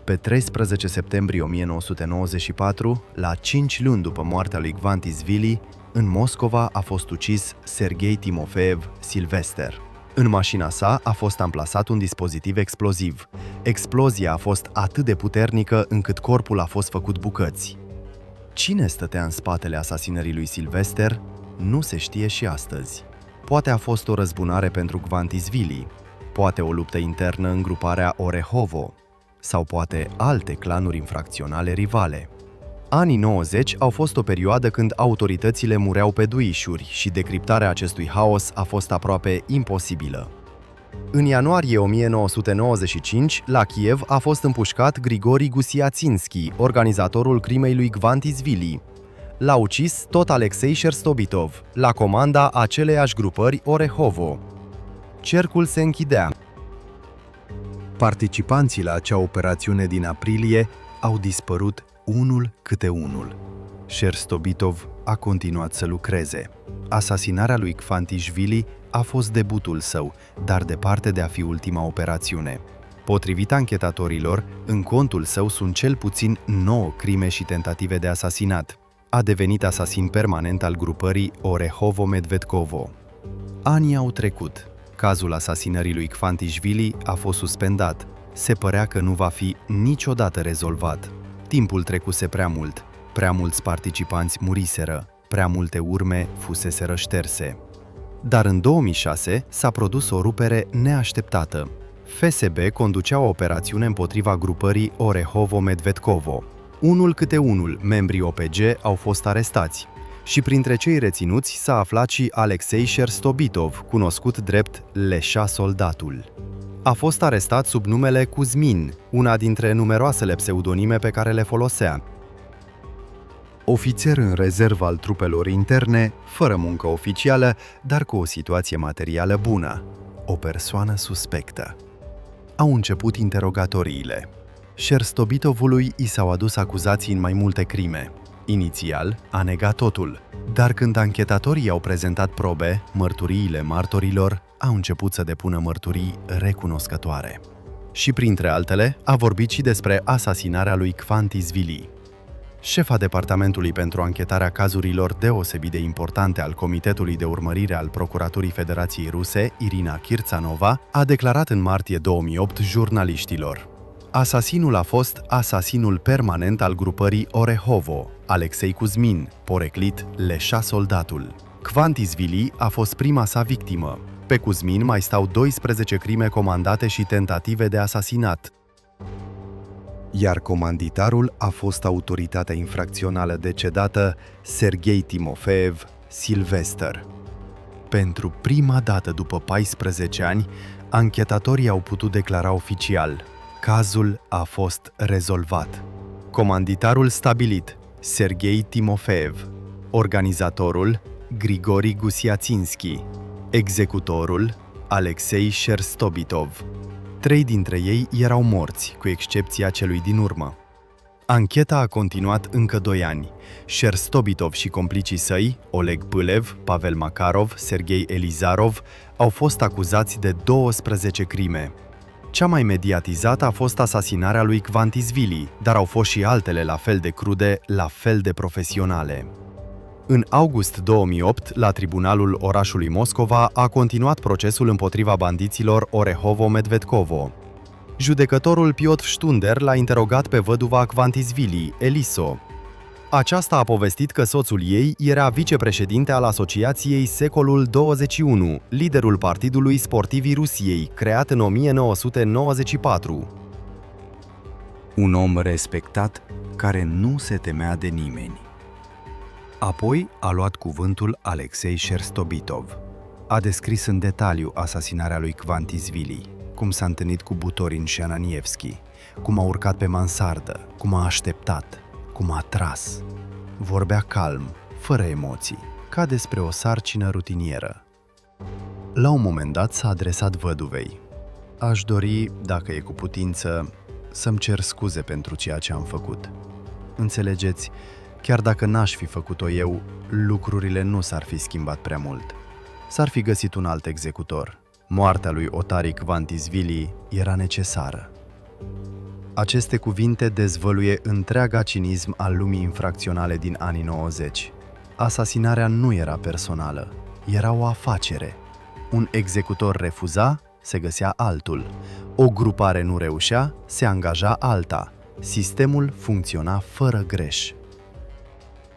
Pe 13 septembrie 1994, la 5 luni după moartea lui Kvantisvili, în Moscova a fost ucis Sergei Timofeev Silvester. În mașina sa a fost amplasat un dispozitiv exploziv. Explozia a fost atât de puternică încât corpul a fost făcut bucăți. Cine stătea în spatele asasinării lui Silvester nu se știe și astăzi. Poate a fost o răzbunare pentru Kvantisvili, poate o luptă internă în gruparea Orehovo, sau poate alte clanuri infracționale rivale. Anii 90 au fost o perioadă când autoritățile mureau pe duișuri și decriptarea acestui haos a fost aproape imposibilă. În ianuarie 1995, la Kiev a fost împușcat Grigori Gusiatsinski, organizatorul crimei lui Kvantisvili. L-a ucis tot Alexei Sherstobitov, la comanda aceleiași grupări Orehovo. Cercul se închidea. Participanții la acea operațiune din aprilie au dispărut unul câte unul. Sherstobitov a continuat să lucreze. Asasinarea lui Kvantisvili a fost debutul său, dar departe de a fi ultima operațiune. Potrivit anchetatorilor, în contul său sunt cel puțin 9 crime și tentative de asasinat. A devenit asasin permanent al grupării Orehovo-Medvedkovo. Anii au trecut. Cazul asasinării lui Kvantisvili a fost suspendat. Se părea că nu va fi niciodată rezolvat. Timpul trecuse prea mult. Prea mulți participanți muriseră. Prea multe urme fuseseră șterse. Dar în 2006 s-a produs o rupere neașteptată. FSB conducea o operațiune împotriva grupării Orehovo-Medvedkovo. Unul câte unul, membrii OPG au fost arestați. Și printre cei reținuți s-a aflat și Alexei Sherstobitov, cunoscut drept Leșa Soldatul. A fost arestat sub numele Kuzmin, una dintre numeroasele pseudonime pe care le folosea. Ofițer în rezervă al trupelor interne, fără muncă oficială, dar cu o situație materială bună. O persoană suspectă. Au început interogatoriile. Sherstobitovului i s-au adus acuzații în mai multe crime. Inițial, a negat totul, dar când anchetatorii au prezentat probe, mărturiile martorilor au început să depună mărturii recunoscătoare. Și printre altele, a vorbit și despre asasinarea lui Kvantisvili. Șefa Departamentului pentru anchetarea cazurilor deosebit de importante al Comitetului de Urmărire al Procuraturii Federației Ruse, Irina Kirtsanova, a declarat în martie 2008 jurnaliștilor: asasinul a fost asasinul permanent al grupării Orehovo, Alexei Kuzmin, poreclit Leșa Soldatul. Kvantisvili a fost prima sa victimă. Pe Kuzmin mai stau 12 crime comandate și tentative de asasinat. Iar comanditarul a fost autoritatea infracțională decedată Sergei Timofeev Silvester. Pentru prima dată după 14 ani, anchetatorii au putut declara oficial: cazul a fost rezolvat. Comanditarul stabilit, Sergei Timofeev. Organizatorul, Grigori Gusiatsinski. Executorul, Alexei Sherstobitov. 3 dintre ei erau morți, cu excepția celui din urmă. Ancheta a continuat încă 2 ani. Sherstobitov și complicii săi, Oleg Pâlev, Pavel Makarov, Sergei Elizarov, au fost acuzați de 12 crime. Cea mai mediatizată a fost asasinarea lui Kvantisvili, dar au fost și altele la fel de crude, la fel de profesionale. În august 2008, la tribunalul orașului Moscova, a continuat procesul împotriva bandiților Orehovo-Medvedkovo. Judecătorul Piotr Stunder l-a interogat pe văduva Kvantisvili, Eliso. Aceasta a povestit că soțul ei era vicepreședinte al Asociației Secolul 21, liderul Partidului Sportivii Rusiei, creat în 1994. Un om respectat care nu se temea de nimeni. Apoi a luat cuvântul Alexei Sherstobitov. A descris în detaliu asasinarea lui Kvantisvili, cum s-a întâlnit cu Butorin și Ananievski, cum a urcat pe mansardă, cum a așteptat, cum a tras. Vorbea calm, fără emoții, ca despre o sarcină rutinieră. La un moment dat s-a adresat văduvei. Aș dori, dacă e cu putință, să-mi cer scuze pentru ceea ce am făcut. Înțelegeți, chiar dacă n-aș fi făcut-o eu, lucrurile nu s-ar fi schimbat prea mult. S-ar fi găsit un alt executor. Moartea lui Otari Kvantisvili era necesară. Aceste cuvinte dezvăluie întreaga cinism al lumii infracționale din anii 90. Asasinarea nu era personală, era o afacere. Un executor refuza, se găsea altul. O grupare nu reușea, se angaja alta. Sistemul funcționa fără greș.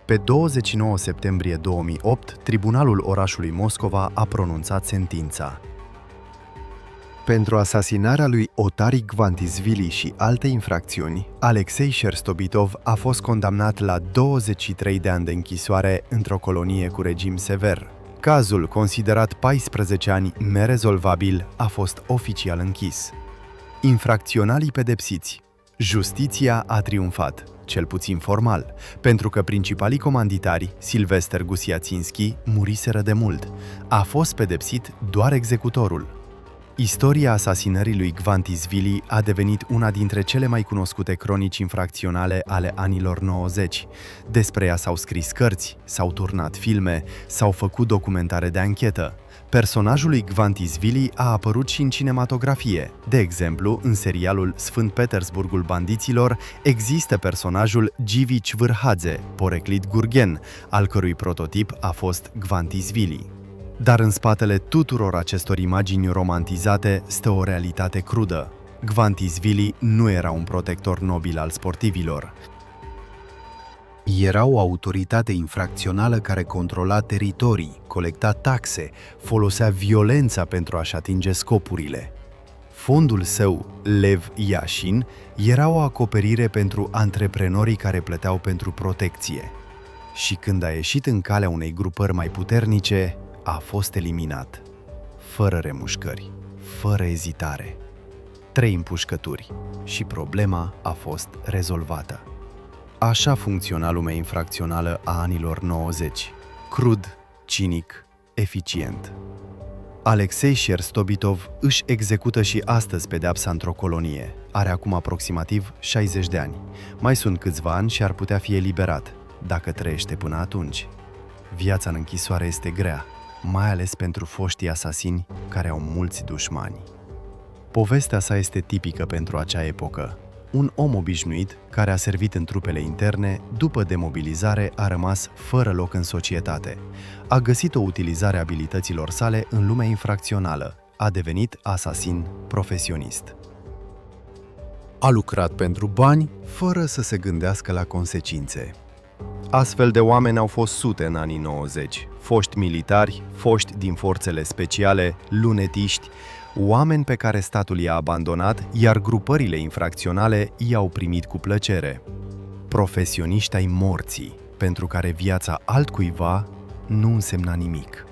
Pe 29 septembrie 2008, Tribunalul orașului Moscova a pronunțat sentința. Pentru asasinarea lui Otari Gvantisvili și alte infracțiuni, Alexei Sherstobitov a fost condamnat la 23 de ani de închisoare într-o colonie cu regim sever. Cazul, considerat 14 ani nerezolvabil, a fost oficial închis. Infracționalii pedepsiți. Justiția a triumfat, cel puțin formal, pentru că principalii comanditari, Silvester Gusiaținski, muriseră de mult. A fost pedepsit doar executorul. Istoria asasinării lui Gvantisvili a devenit una dintre cele mai cunoscute cronici infracționale ale anilor 90. Despre ea s-au scris cărți, s-au turnat filme, s-au făcut documentare de anchetă. Personajul lui Gvantisvili a apărut și în cinematografie. De exemplu, în serialul Sfânt Petersburgul bandiților există personajul Givi Cvârhadze, poreclit Gurgen, al cărui prototip a fost Gvantisvili. Dar în spatele tuturor acestor imagini romantizate stă o realitate crudă. Gvantisvili nu era un protector nobil al sportivilor. Era o autoritate infracțională care controla teritorii, colecta taxe, folosea violența pentru a-și atinge scopurile. Fondul său, Lev Yashin, era o acoperire pentru antreprenorii care plăteau pentru protecție. Și când a ieșit în calea unei grupări mai puternice, a fost eliminat, fără remușcări, fără ezitare. 3 împușcături și problema a fost rezolvată. Așa funcționa lumea infracțională a anilor 90. Crud, cinic, eficient. Alexei Sherstobitov își execută și astăzi pedeapsa într-o colonie. Are acum aproximativ 60 de ani. Mai sunt câțiva ani și ar putea fi eliberat, dacă trăiește până atunci. Viața în închisoare este grea, mai ales pentru foștii asasini care au mulți dușmani. Povestea sa este tipică pentru acea epocă. Un om obișnuit, care a servit în trupele interne, după demobilizare a rămas fără loc în societate. A găsit o utilizare a abilităților sale în lumea infracțională. A devenit asasin profesionist. A lucrat pentru bani, fără să se gândească la consecințe. Astfel de oameni au fost sute în anii 90. Foști militari, foști din forțele speciale, lunetiști, oameni pe care statul i-a abandonat, iar grupările infracționale i-au primit cu plăcere. Profesioniști ai morții, pentru care viața altcuiva nu însemna nimic.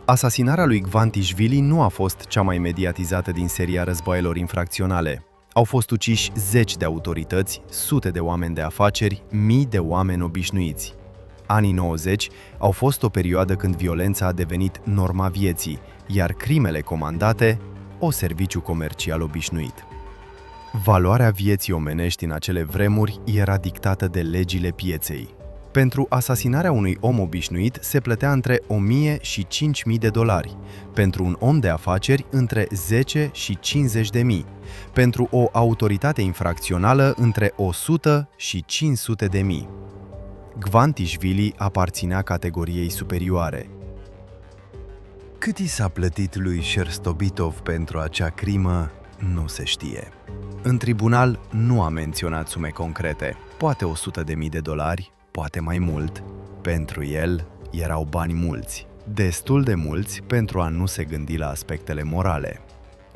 Asasinarea lui Gvantisvili nu a fost cea mai mediatizată din seria războaielor infracționale. Au fost uciși 10 de autorități, sute de oameni de afaceri, mii de oameni obișnuiți. Anii 90 au fost o perioadă când violența a devenit norma vieții, iar crimele comandate, o serviciu comercial obișnuit. Valoarea vieții omenești în acele vremuri era dictată de legile pieței. Pentru asasinarea unui om obișnuit se plătea între 1000 și 5000 de dolari, pentru un om de afaceri între 10 și 50 de mii, pentru o autoritate infracțională între 100 și 500 de mii. Gvantisvili aparținea categoriei superioare. Cât i s-a plătit lui Sherstobitov pentru acea crimă, nu se știe. În tribunal nu a menționat sume concrete, poate 100.000 de dolari, poate mai mult. Pentru el erau bani mulți, destul de mulți pentru a nu se gândi la aspectele morale.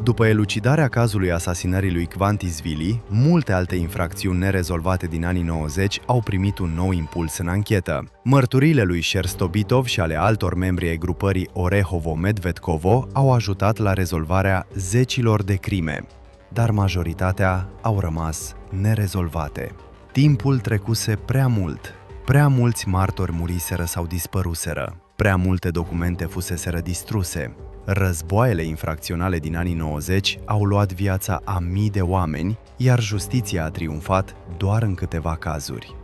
După elucidarea cazului asasinării lui Gvantisvili, multe alte infracțiuni nerezolvate din anii 90 au primit un nou impuls în anchetă. Mărturiile lui Sherstobitov și ale altor membri ai grupării Orehovo-Medvedkovo au ajutat la rezolvarea zecilor de crime, dar majoritatea au rămas nerezolvate. Timpul trecuse prea mult, prea mulți martori muriseră sau dispăruseră, prea multe documente fuseseră distruse. Războaiele infracționale din anii 90 au luat viața a mii de oameni, iar justiția a triumfat doar în câteva cazuri.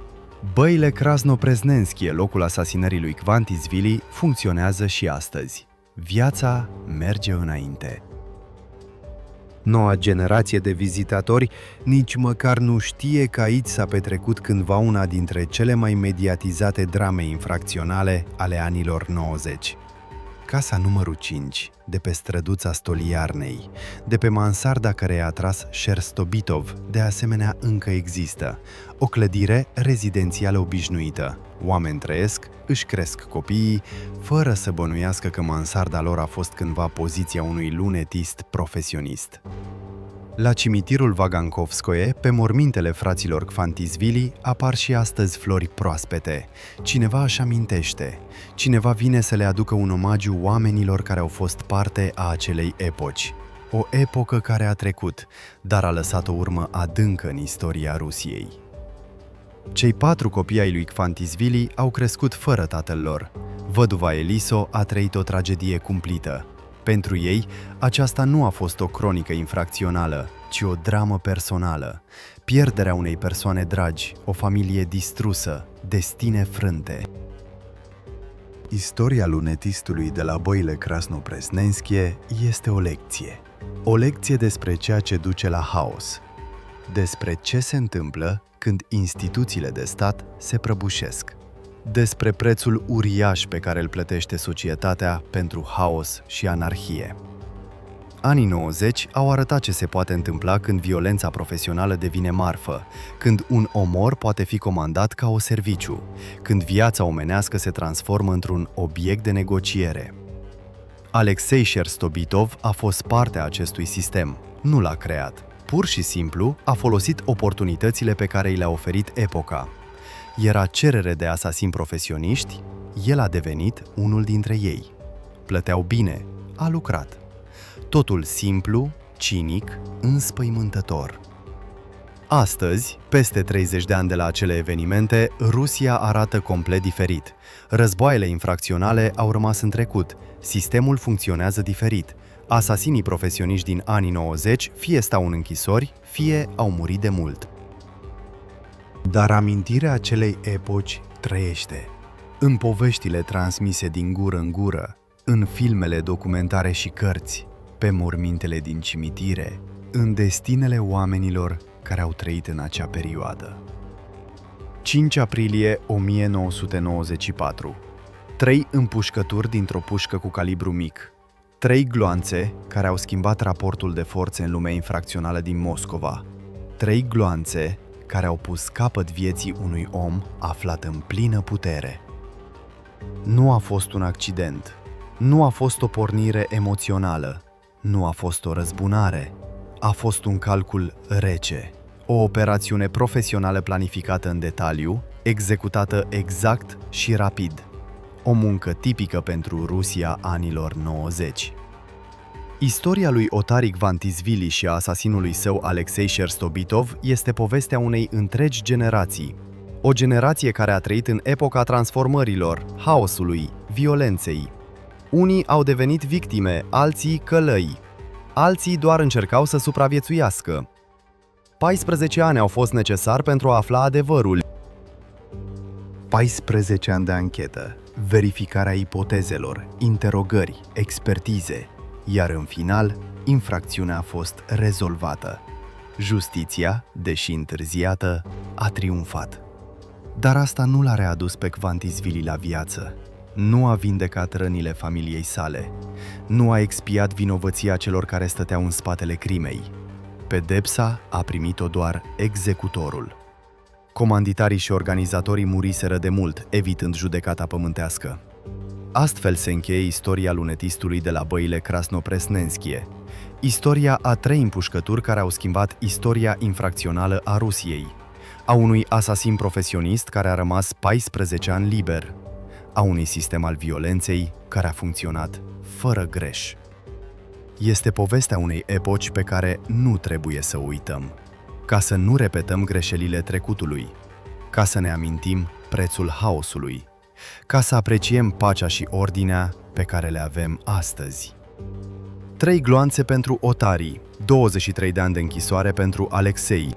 Băile Krasnopreznenskije, locul asasinării lui Gvantisvili, funcționează și astăzi. Viața merge înainte. Noua generație de vizitatori nici măcar nu știe că aici s-a petrecut cândva una dintre cele mai mediatizate drame infracționale ale anilor 90. Casa numărul 5, de pe străduța Stoliarnei, de pe mansarda care i-a atras Sherstobitov, de asemenea încă există. O clădire rezidențială obișnuită. Oameni trăiesc, își cresc copiii, fără să bănuiască că mansarda lor a fost cândva poziția unui lunetist profesionist. La cimitirul Vagankovskoe, pe mormintele fraților Kvantisvili, apar și astăzi flori proaspete. Cineva își amintește. Cineva vine să le aducă un omagiu oamenilor care au fost parte a acelei epoci. O epocă care a trecut, dar a lăsat o urmă adâncă în istoria Rusiei. Cei 4 copii ai lui Kvantisvili au crescut fără tatăl lor. Văduva Eliso a trăit o tragedie cumplită. Pentru ei, aceasta nu a fost o cronică infracțională, ci o dramă personală. Pierderea unei persoane dragi, o familie distrusă, destine frânte. Istoria lunetistului de la boile Krasnopresnenskije este o lecție. O lecție despre ceea ce duce la haos. Despre ce se întâmplă când instituțiile de stat se prăbușesc. Despre prețul uriaș pe care îl plătește societatea pentru haos și anarhie. Anii 90 au arătat ce se poate întâmpla când violența profesională devine marfă, când un omor poate fi comandat ca o serviciu, când viața omenească se transformă într-un obiect de negociere. Alexei Sherstobitov a fost parte a acestui sistem, nu l-a creat. Pur și simplu a folosit oportunitățile pe care i le-a oferit epoca. Era cerere de asasini profesioniști, el a devenit unul dintre ei. Plăteau bine, a lucrat. Totul simplu, cinic, înspăimântător. Astăzi, peste 30 de ani de la acele evenimente, Rusia arată complet diferit. Războaiele infracționale au rămas în trecut, sistemul funcționează diferit. Asasinii profesioniști din anii 90 fie stau în închisori, fie au murit de mult. Dar amintirea acelei epoci trăiește. În poveștile transmise din gură în gură, în filmele documentare și cărți, pe mormintele din cimitire, în destinele oamenilor care au trăit în acea perioadă. 5 aprilie 1994. 3 împușcături dintr-o pușcă cu calibru mic. 3 gloanțe care au schimbat raportul de forțe în lumea infracțională din Moscova. 3 gloanțe care au pus capăt vieții unui om aflat în plină putere. Nu a fost un accident, nu a fost o pornire emoțională, nu a fost o răzbunare, a fost un calcul rece, o operațiune profesională planificată în detaliu, executată exact și rapid. O muncă tipică pentru Rusia anilor 90. Istoria lui Otarii Kvantisvili și a asasinului său Alexei Sherstobitov este povestea unei întregi generații. O generație care a trăit în epoca transformărilor, haosului, violenței. Unii au devenit victime, alții călăi. Alții doar încercau să supraviețuiască. 14 ani au fost necesari pentru a afla adevărul. 14 ani de anchetă, verificarea ipotezelor, interogări, expertize, iar în final, infracțiunea a fost rezolvată. Justiția, deși întârziată, a triumfat. Dar asta nu l-a readus pe Kvantisvili la viață. Nu a vindecat rănile familiei sale. Nu a expiat vinovăția celor care stăteau în spatele crimei. Pedepsa a primit-o doar executorul. Comanditarii și organizatorii muriseră de mult, evitând judecata pământească. Astfel se încheie istoria lunetistului de la băile Krasnopresnenskije. Istoria a 3 împușcături care au schimbat istoria infracțională a Rusiei. A unui asasin profesionist care a rămas 14 ani liber. A unui sistem al violenței care a funcționat fără greș. Este povestea unei epoci pe care nu trebuie să o uităm, ca să nu repetăm greșelile trecutului, ca să ne amintim prețul haosului, ca să apreciem pacea și ordinea pe care le avem astăzi. 3 gloanțe pentru Otarii, 23 de ani de închisoare pentru Alexei.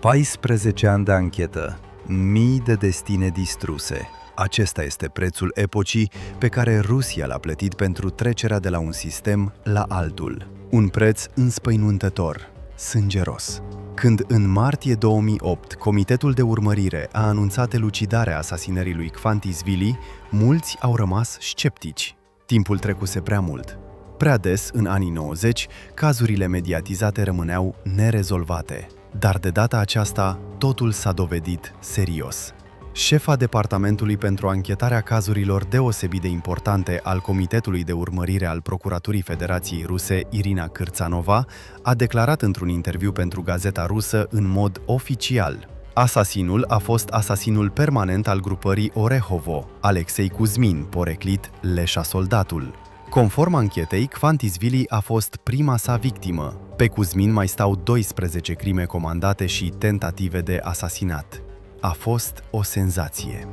14 ani de anchetă, mii de destine distruse. Acesta este prețul epocii pe care Rusia l-a plătit pentru trecerea de la un sistem la altul. Un preț înspăimântător, sângeros. Când în martie 2008 Comitetul de Urmărire a anunțat elucidarea asasinării lui Kvantisvili, mulți au rămas sceptici. Timpul trecuse prea mult. Prea des, în anii 90, cazurile mediatizate rămâneau nerezolvate. Dar de data aceasta, totul s-a dovedit serios. Șefa Departamentului pentru anchetarea cazurilor deosebit de importante al Comitetului de Urmărire al Procuraturii Federației Ruse, Irina Cârțanova, a declarat într-un interviu pentru Gazeta Rusă în mod oficial: asasinul a fost asasinul permanent al grupării Orehovo, Alexei Kuzmin, poreclit Leșa Soldatul. Conform anchetei, Kvantisvili a fost prima sa victimă. Pe Kuzmin mai stau 12 crime comandate și tentative de asasinat. A fost o senzație.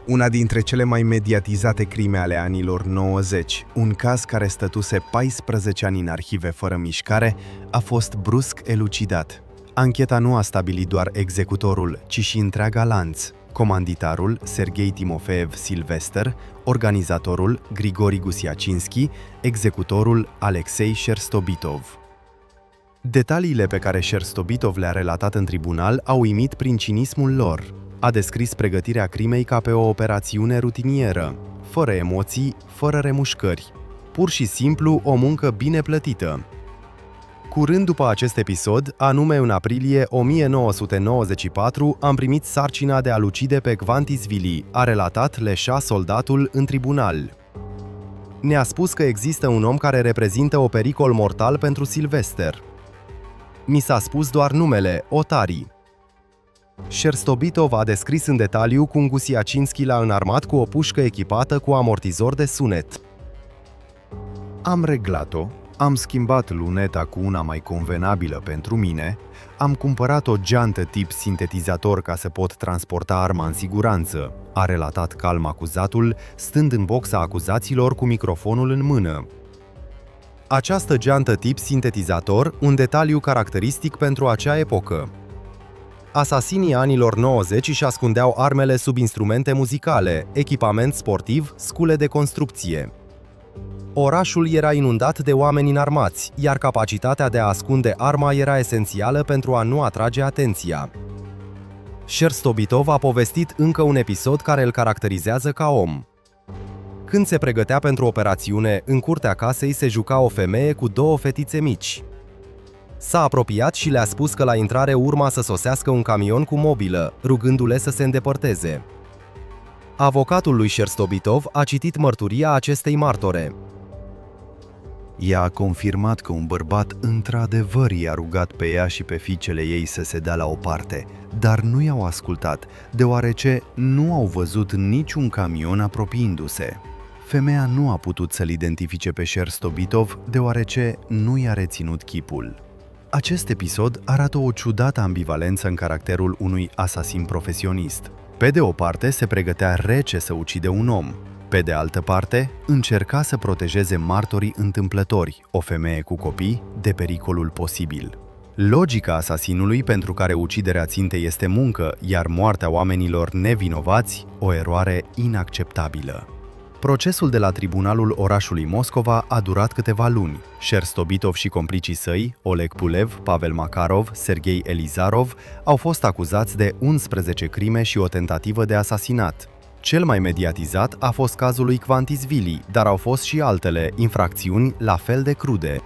Una dintre cele mai mediatizate crime ale anilor 90, un caz care stătuse 14 ani în arhive fără mișcare, a fost brusc elucidat. Ancheta nu a stabilit doar executorul, ci și întreaga lanț: comanditarul Serghei Timofeev Silvester, organizatorul Grigori Gusiacinski, executorul Alexei Sherstobitov. Detaliile pe care Sherstobitov le-a relatat în tribunal au uimit prin cinismul lor. A descris pregătirea crimei ca pe o operațiune rutinieră, fără emoții, fără remușcări. Pur și simplu o muncă bine plătită. Curând după acest episod, anume în aprilie 1994, am primit sarcina de a-l ucide pe Kvantisvili, a relatat Leșa Soldatul în tribunal. Ne-a spus că există un om care reprezintă un pericol mortal pentru Silvester. Mi s-a spus doar numele, Otari. Sherstobitov a descris în detaliu cum Gusiacinski l-a înarmat cu o pușcă echipată cu amortizor de sunet. Am reglat-o, am schimbat luneta cu una mai convenabilă pentru mine, am cumpărat o geantă tip sintetizator ca să pot transporta arma în siguranță, a relatat calm acuzatul, stând în boxa acuzaților cu microfonul în mână. Această geantă tip sintetizator, un detaliu caracteristic pentru acea epocă. Asasinii anilor 90 își ascundeau armele sub instrumente muzicale, echipament sportiv, scule de construcție. Orașul era inundat de oameni înarmați, iar capacitatea de a ascunde arma era esențială pentru a nu atrage atenția. Sherstobitov a povestit încă un episod care îl caracterizează ca om. Când se pregătea pentru operațiune, în curtea casei se juca o femeie cu 2 fetițe mici. S-a apropiat și le-a spus că la intrare urma să sosească un camion cu mobilă, rugându-le să se îndepărteze. Avocatul lui Sherstobitov a citit mărturia acestei martore. Ea a confirmat că un bărbat într-adevăr i-a rugat pe ea și pe fiicele ei să se dea la o parte, dar nu i-au ascultat, deoarece nu au văzut niciun camion apropiindu-se. Femeia nu a putut să-l identifice pe Sherstobitov, deoarece nu i-a reținut chipul. Acest episod arată o ciudată ambivalență în caracterul unui asasin profesionist. Pe de o parte, se pregătea rece să ucide un om. Pe de altă parte, încerca să protejeze martorii întâmplători, o femeie cu copii, de pericolul posibil. Logica asasinului, pentru care uciderea țintei este muncă, iar moartea oamenilor nevinovați, o eroare inacceptabilă. Procesul de la tribunalul orașului Moscova a durat câteva luni. Sherstobitov și complicii săi, Oleg Pulev, Pavel Makarov, Serghei Elizarov, au fost acuzați de 11 crime și o tentativă de asasinat. Cel mai mediatizat a fost cazul lui Kvantisvili, dar au fost și altele, infracțiuni la fel de crude.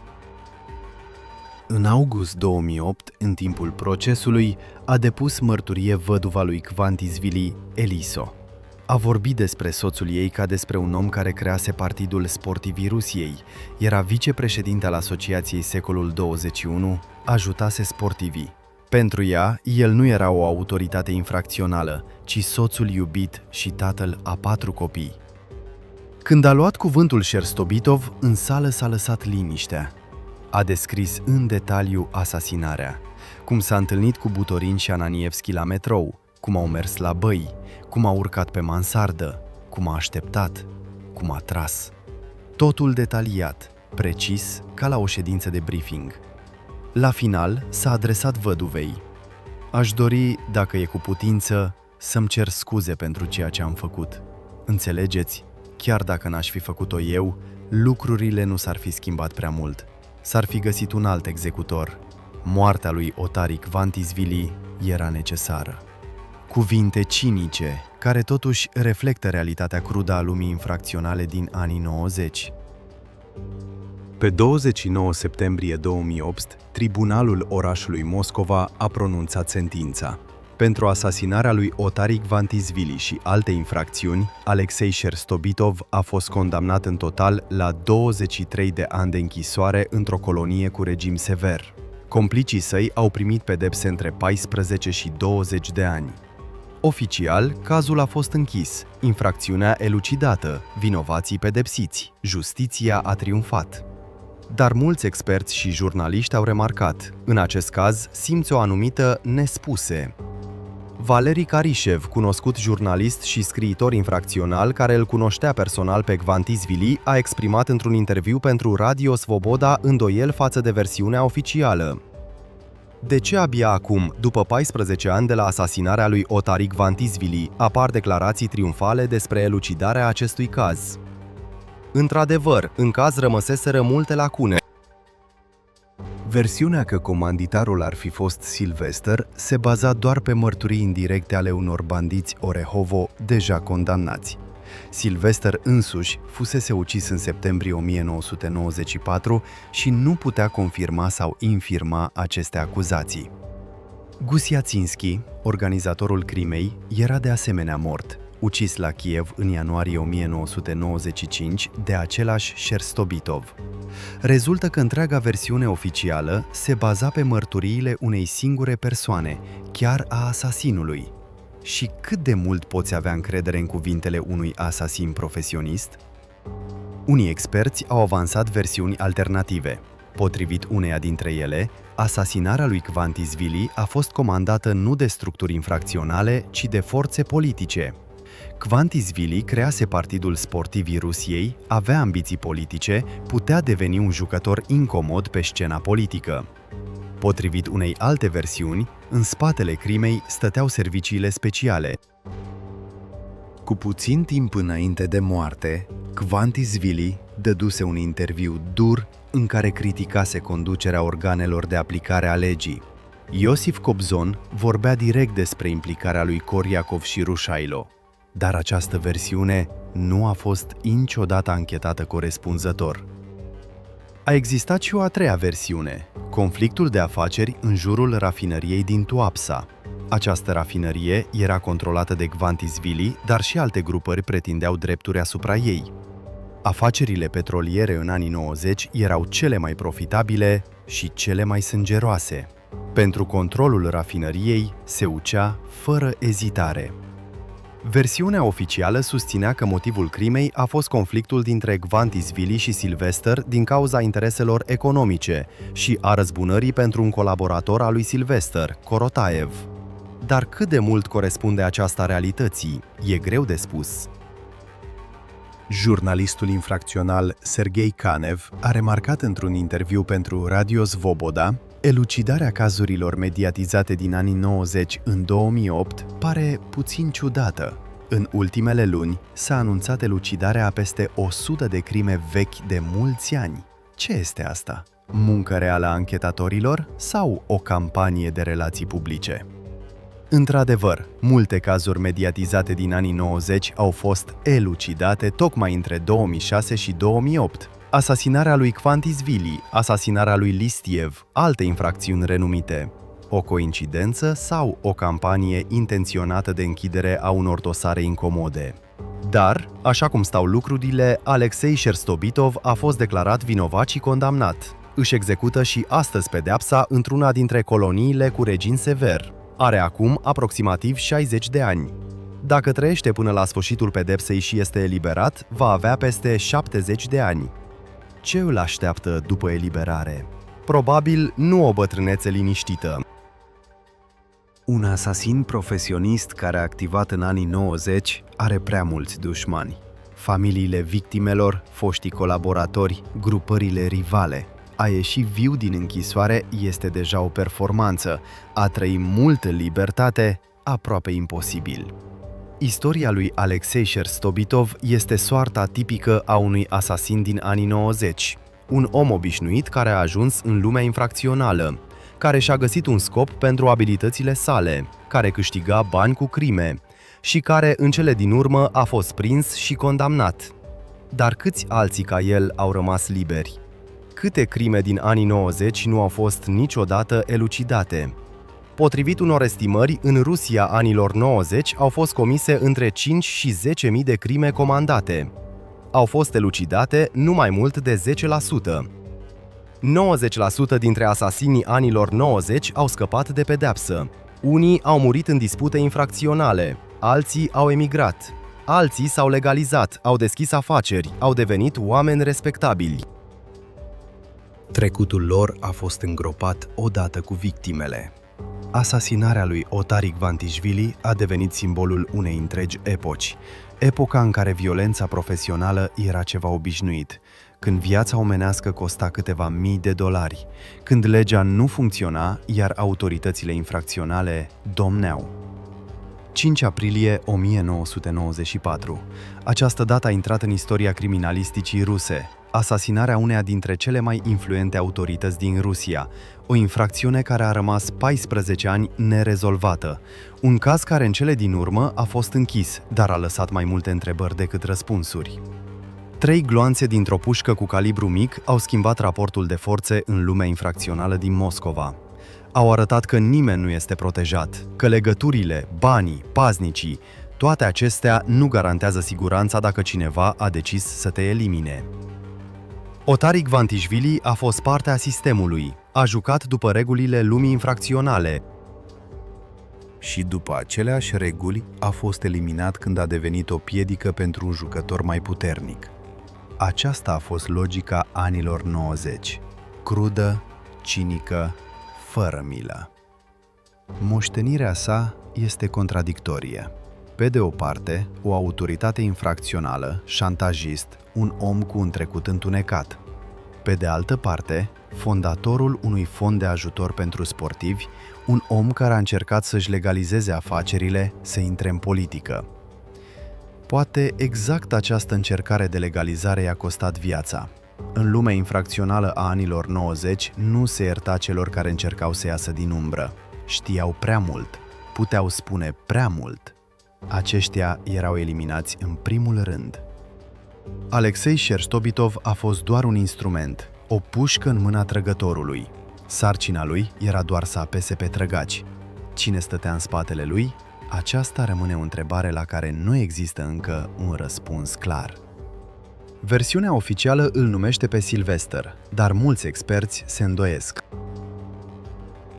În august 2008, în timpul procesului, a depus mărturie văduva lui Kvantisvili, Eliso. A vorbit despre soțul ei ca despre un om care crease Partidul Sportivii Rusiei, era vicepreședinte al Asociației Secolul 21, ajutase sportivii. Pentru ea, el nu era o autoritate infracțională, ci soțul iubit și tatăl a 4 copii. Când a luat cuvântul Sherstobitov, în sală s-a lăsat liniștea. A descris în detaliu asasinarea, cum s-a întâlnit cu Butorin și Ananievski la metrou, cum au mers la băi, cum a urcat pe mansardă, cum a așteptat, cum a tras. Totul detaliat, precis, ca la o ședință de briefing. La final, s-a adresat văduvei. Aș dori, dacă e cu putință, să-mi cer scuze pentru ceea ce am făcut. Înțelegeți? Chiar dacă n-aș fi făcut-o eu, lucrurile nu s-ar fi schimbat prea mult. S-ar fi găsit un alt executor. Moartea lui Otari Kvantisvili era necesară. Cuvinte cinice, care totuși reflectă realitatea crudă a lumii infracționale din anii 90. Pe 29 septembrie 2008, Tribunalul orașului Moscova a pronunțat sentința. Pentru asasinarea lui Otari Kvantisvili și alte infracțiuni, Alexei Sherstobitov a fost condamnat în total la 23 de ani de închisoare într-o colonie cu regim sever. Complicii săi au primit pedepse între 14 și 20 de ani. Oficial, cazul a fost închis, infracțiunea elucidată, vinovații pedepsiți, justiția a triumfat. Dar mulți experți și jurnaliști au remarcat, în acest caz, simți o anumită nespuse. Valeri Karișev, cunoscut jurnalist și scriitor infracțional care îl cunoștea personal pe Kvantisvili, a exprimat într-un interviu pentru Radio Svoboda îndoieli față de versiunea oficială. De ce abia acum, după 14 ani de la asasinarea lui Otari Kvantisvili, apar declarații triumfale despre elucidarea acestui caz? Într-adevăr, în caz rămăseseră multe lacune. Versiunea că comanditarul ar fi fost Silvester se baza doar pe mărturii indirecte ale unor bandiți Orehovo deja condamnați. Silvester însuși fusese ucis în septembrie 1994 și nu putea confirma sau infirma aceste acuzații. Gusiaținski, organizatorul crimei, era de asemenea mort, ucis la Kiev în ianuarie 1995 de același Sherstobitov. Rezultă că întreaga versiune oficială se baza pe mărturiile unei singure persoane, chiar a asasinului. Și cât de mult poți avea încredere în cuvintele unui asasin profesionist? Unii experți au avansat versiuni alternative. Potrivit uneia dintre ele, asasinarea lui Kvantisvili a fost comandată nu de structuri infracționale, ci de forțe politice. Kvantisvili crease Partidul Sportivii Rusiei, avea ambiții politice, putea deveni un jucător incomod pe scena politică. Potrivit unei alte versiuni, în spatele crimei stăteau serviciile speciale. Cu puțin timp înainte de moarte, Kvantisvili dăduse un interviu dur în care criticase conducerea organelor de aplicare a legii. Iosif Kobzon vorbea direct despre implicarea lui Koryakov și Rușailo, dar această versiune nu a fost niciodată anchetată corespunzător. A existat și o a treia versiune, conflictul de afaceri în jurul rafinăriei din Tuapsa. Această rafinărie era controlată de Kvantisvili, dar și alte grupări pretindeau drepturi asupra ei. Afacerile petroliere în anii 90 erau cele mai profitabile și cele mai sângeroase. Pentru controlul rafinăriei se ucea fără ezitare. Versiunea oficială susținea că motivul crimei a fost conflictul dintre Kvantisvili și Silvester din cauza intereselor economice și a răzbunării pentru un colaborator al lui Silvester, Korotaev. Dar cât de mult corespunde aceasta realității, e greu de spus. Jurnalistul infracțional Sergei Kanev a remarcat într-un interviu pentru Radio Svoboda: elucidarea cazurilor mediatizate din anii 90 în 2008 pare puțin ciudată. În ultimele luni s-a anunțat elucidarea a peste 100 de crime vechi de mulți ani. Ce este asta? Muncă reală a anchetatorilor sau o campanie de relații publice? Într-adevăr, multe cazuri mediatizate din anii 90 au fost elucidate tocmai între 2006 și 2008. Asasinarea lui Kvantisvili, asasinarea lui Listiev, alte infracțiuni renumite. O coincidență sau o campanie intenționată de închidere a unor dosare incomode? Dar, așa cum stau lucrurile, Alexei Sherstobitov a fost declarat vinovat și condamnat. Își execută și astăzi pedeapsa într-una dintre coloniile cu regim sever. Are acum aproximativ 60 de ani. Dacă trăiește până la sfârșitul pedepsei și este eliberat, va avea peste 70 de ani. Ce îl așteaptă după eliberare? Probabil nu o bătrânețe liniștită. Un asasin profesionist care a activat în anii 90 are prea mulți dușmani. Familiile victimelor, foștii colaboratori, grupările rivale. A ieși viu din închisoare este deja o performanță. A trăi multă libertate, aproape imposibil. Istoria lui Alexei Sherstobitov este soarta tipică a unui asasin din anii 90, un om obișnuit care a ajuns în lumea infracțională, care și-a găsit un scop pentru abilitățile sale, care câștiga bani cu crime și care, în cele din urmă, a fost prins și condamnat. Dar câți alții ca el au rămas liberi? Câte crime din anii 90 nu au fost niciodată elucidate? Potrivit unor estimări, în Rusia anilor 90 au fost comise între 5 și 10.000 de crime comandate. Au fost elucidate nu mai mult de 10%. 90% dintre asasinii anilor 90 au scăpat de pedeapsă. Unii au murit în dispute infracționale, alții au emigrat, alții s-au legalizat, au deschis afaceri, au devenit oameni respectabili. Trecutul lor a fost îngropat odată cu victimele. Asasinarea lui Otar Ignatiishvili a devenit simbolul unei întregi epoci, epoca în care violența profesională era ceva obișnuit, când viața omenească costa câteva mii de dolari, când legea nu funcționa, iar autoritățile infracționale domneau. 5 aprilie 1994. Această dată a intrat în istoria criminalisticii ruse, asasinarea uneia dintre cele mai influente autorități din Rusia, o infracțiune care a rămas 14 ani nerezolvată, un caz care în cele din urmă a fost închis, dar a lăsat mai multe întrebări decât răspunsuri. 3 gloanțe dintr-o pușcă cu calibru mic au schimbat raportul de forțe în lumea infracțională din Moscova. Au arătat că nimeni nu este protejat, că legăturile, banii, paznicii, toate acestea nu garantează siguranța dacă cineva a decis să te elimine. Otar Ignatiishvili a fost parte a sistemului, a jucat după regulile lumii infracționale. Și după aceleași reguli a fost eliminat când a devenit o piedică pentru un jucător mai puternic. Aceasta a fost logica anilor 90. Crudă, cinică, fără milă. Moștenirea sa este contradictorie. Pe de o parte, o autoritate infracțională, șantajist, un om cu un trecut întunecat. Pe de altă parte, fondatorul unui fond de ajutor pentru sportivi, un om care a încercat să-și legalizeze afacerile, să intre în politică. Poate exact această încercare de legalizare i-a costat viața. În lumea infracțională a anilor 90 nu se ierta celor care încercau să iasă din umbră. Știau prea mult, puteau spune prea mult. Aceștia erau eliminați în primul rând. Alexei Sherstobitov a fost doar un instrument, o pușcă în mâna trăgătorului. Sarcina lui era doar să apese pe trăgaci. Cine stătea în spatele lui? Aceasta rămâne o întrebare la care nu există încă un răspuns clar. Versiunea oficială îl numește pe Sylvester, dar mulți experți se îndoiesc.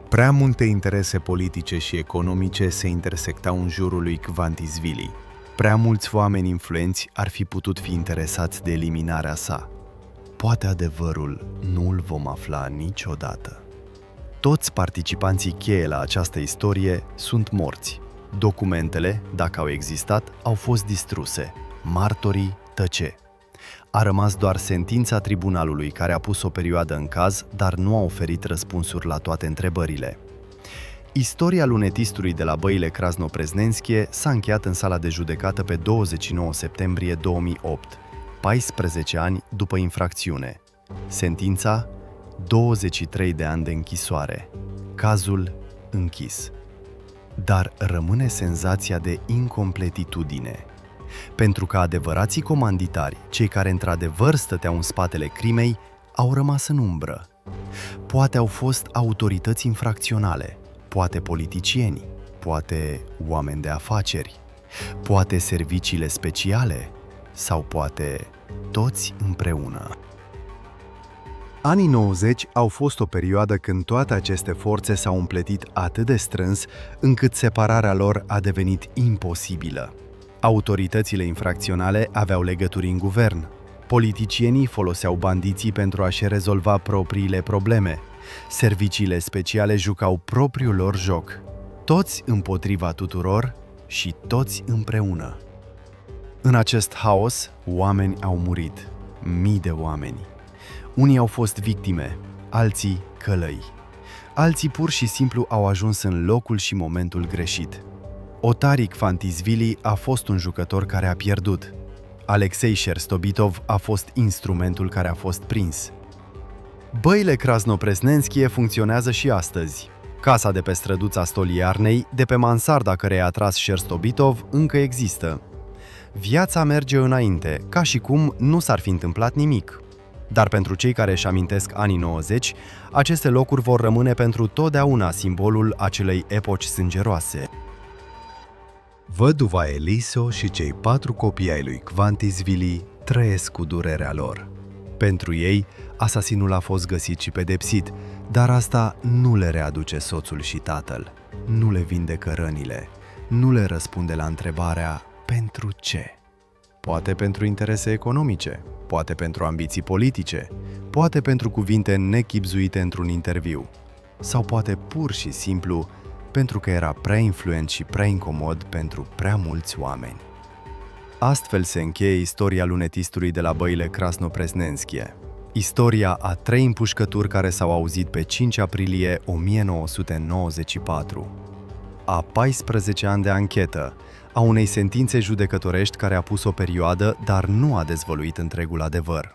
Prea multe interese politice și economice se intersectau în jurul lui Ignatiishvili. Prea mulți oameni influenți ar fi putut fi interesați de eliminarea sa. Poate adevărul nu îl vom afla niciodată. Toți participanții cheie la această istorie sunt morți. Documentele, dacă au existat, au fost distruse. Martorii tăce. A rămas doar sentința tribunalului, care a pus o perioadă în caz, dar nu a oferit răspunsuri la toate întrebările. Istoria lunetistului de la băile Krasnopreznenskije s-a încheiat în sala de judecată pe 29 septembrie 2008, 14 ani după infracțiune. Sentința: 23 de ani de închisoare. Cazul închis. Dar rămâne senzația de incompletitudine. Pentru că adevărații comanditari, cei care într-adevăr stăteau în spatele crimei, au rămas în umbră. Poate au fost autorități infracționale, poate politicieni, poate oameni de afaceri, poate serviciile speciale sau poate toți împreună. Anii 90 au fost o perioadă când toate aceste forțe s-au împletit atât de strâns încât separarea lor a devenit imposibilă. Autoritățile infracționale aveau legături în guvern. Politicienii foloseau bandiții pentru a-și rezolva propriile probleme. Serviciile speciale jucau propriul lor joc. Toți împotriva tuturor și toți împreună. În acest haos, oameni au murit. Mii de oameni. Unii au fost victime, alții călăi. Alții pur și simplu au ajuns în locul și momentul greșit. Otari Kvantisvili a fost un jucător care a pierdut. Alexei Sherstobitov a fost instrumentul care a fost prins. Băile Krasnopresnenskije funcționează și astăzi. Casa de pe străduța Stoliarnei, de pe mansarda căreia a tras Sherstobitov, încă există. Viața merge înainte, ca și cum nu s-ar fi întâmplat nimic. Dar pentru cei care își amintesc anii 90, aceste locuri vor rămâne pentru totdeauna simbolul acelei epoci sângeroase. Văduva Eliso și cei 4 copii ai lui Kvantisvili trăiesc cu durerea lor. Pentru ei, asasinul a fost găsit și pedepsit, dar asta nu le readuce soțul și tatăl, nu le vindecă rănile, nu le răspunde la întrebarea pentru ce. Poate pentru interese economice, poate pentru ambiții politice, poate pentru cuvinte nechibzuite într-un interviu, sau poate pur și simplu pentru că era prea influent și prea incomod pentru prea mulți oameni. Astfel se încheie istoria lunetistului de la băile Krasnopresnenskije. Istoria a 3 împușcături care s-au auzit pe 5 aprilie 1994. A 14 ani de anchetă, a unei sentințe judecătorești care a pus o perioadă, dar nu a dezvăluit întregul adevăr.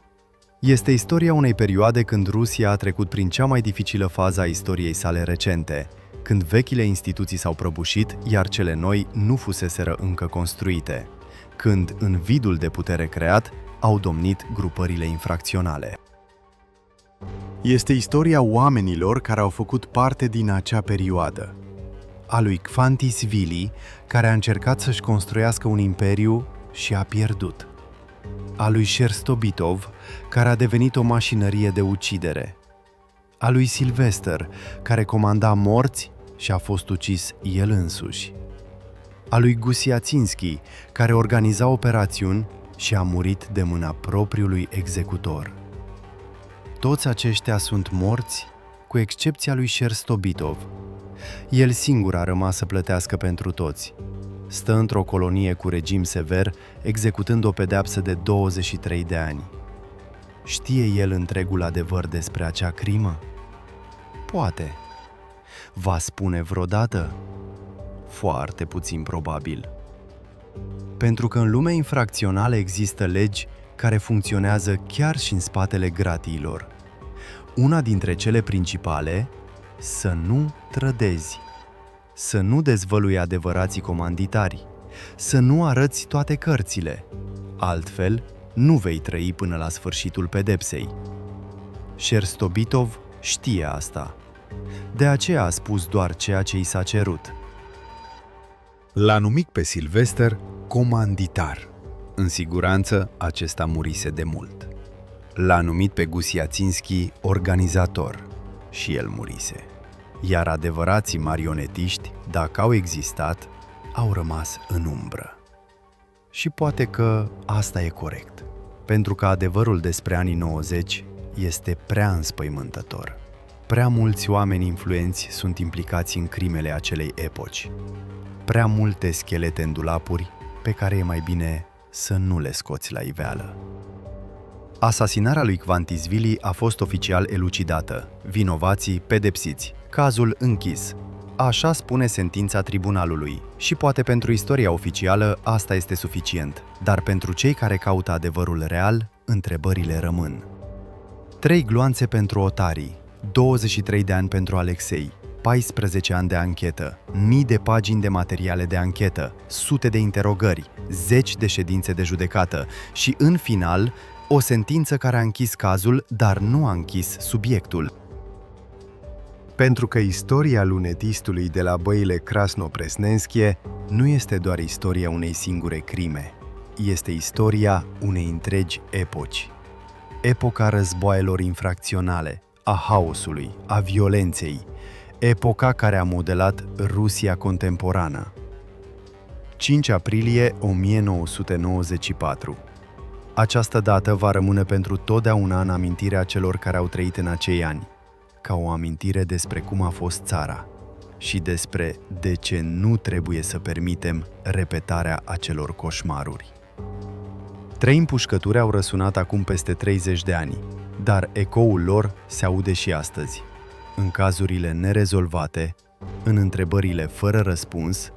Este istoria unei perioade când Rusia a trecut prin cea mai dificilă fază a istoriei sale recente, când vechile instituții s-au prăbușit, iar cele noi nu fuseseră încă construite, când, în vidul de putere creat, au domnit grupările infracționale. Este istoria oamenilor care au făcut parte din acea perioadă. A lui Kvantisvili, care a încercat să-și construiască un imperiu și a pierdut. A lui Sherstobitov, care a devenit o mașinărie de ucidere. A lui Silvester, care comanda morți și a fost ucis el însuși. A lui Gusiaținski, care organiza operațiuni și a murit de mâna propriului executor. Toți aceștia sunt morți, cu excepția lui Sherstobitov. El singur a rămas să plătească pentru toți. Stă într-o colonie cu regim sever, executând o pedeapsă de 23 de ani. Știe el întregul adevăr despre acea crimă? Poate. Va spune vreodată? Foarte puțin probabil. Pentru că în lumea infracțională există legi care funcționează chiar și în spatele gratiilor. Una dintre cele principale, să nu trădezi, să nu dezvălui adevărații comanditari, să nu arăți toate cărțile, altfel nu vei trăi până la sfârșitul pedepsei. Sherstobitov știe asta. De aceea a spus doar ceea ce i s-a cerut. L-a numit pe Silvester comanditar. În siguranță, acesta murise de mult. L-a numit pe Gusiaținski organizator și el murise. Iar adevărații marionetiști, dacă au existat, au rămas în umbră. Și poate că asta e corect, pentru că adevărul despre anii 90 este prea înspăimântător. Prea mulți oameni influenți sunt implicați în crimele acelei epoci. Prea multe schelete în dulapuri pe care e mai bine să nu le scoți la iveală. Asasinarea lui Kvantisvili a fost oficial elucidată, vinovații pedepsiți, cazul închis. Așa spune sentința tribunalului și poate pentru istoria oficială asta este suficient, dar pentru cei care caută adevărul real, întrebările rămân. 3 gloanțe pentru Otari, 23 de ani pentru Alexei, 14 ani de anchetă, mii de pagini de materiale de anchetă, sute de interogări, 10 de ședințe de judecată și, în final, o sentință care a închis cazul, dar nu a închis subiectul. Pentru că istoria lunetistului de la băile Krasnopresnenskije nu este doar istoria unei singure crime, este istoria unei întregi epoci. Epoca războaielor infracționale, a haosului, a violenței, epoca care a modelat Rusia contemporană. 5 aprilie 1994. Această dată va rămâne pentru totdeauna în amintirea celor care au trăit în acei ani, ca o amintire despre cum a fost țara și despre de ce nu trebuie să permitem repetarea acelor coșmaruri. 3 împușcături au răsunat acum peste 30 de ani, dar ecoul lor se aude și astăzi. În cazurile nerezolvate, în întrebările fără răspuns,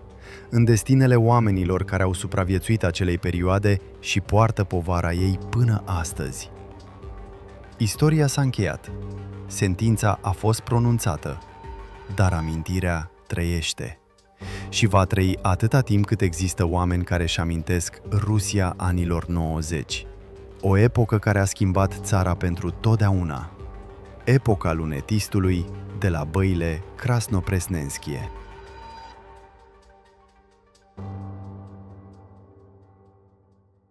în destinele oamenilor care au supraviețuit acelei perioade și poartă povara ei până astăzi. Istoria s-a încheiat, sentința a fost pronunțată, dar amintirea trăiește. Și va trăi atâta timp cât există oameni care își amintesc Rusia anilor 90. O epocă care a schimbat țara pentru totdeauna. Epoca lunetistului de la băile Krasnopresnenskie.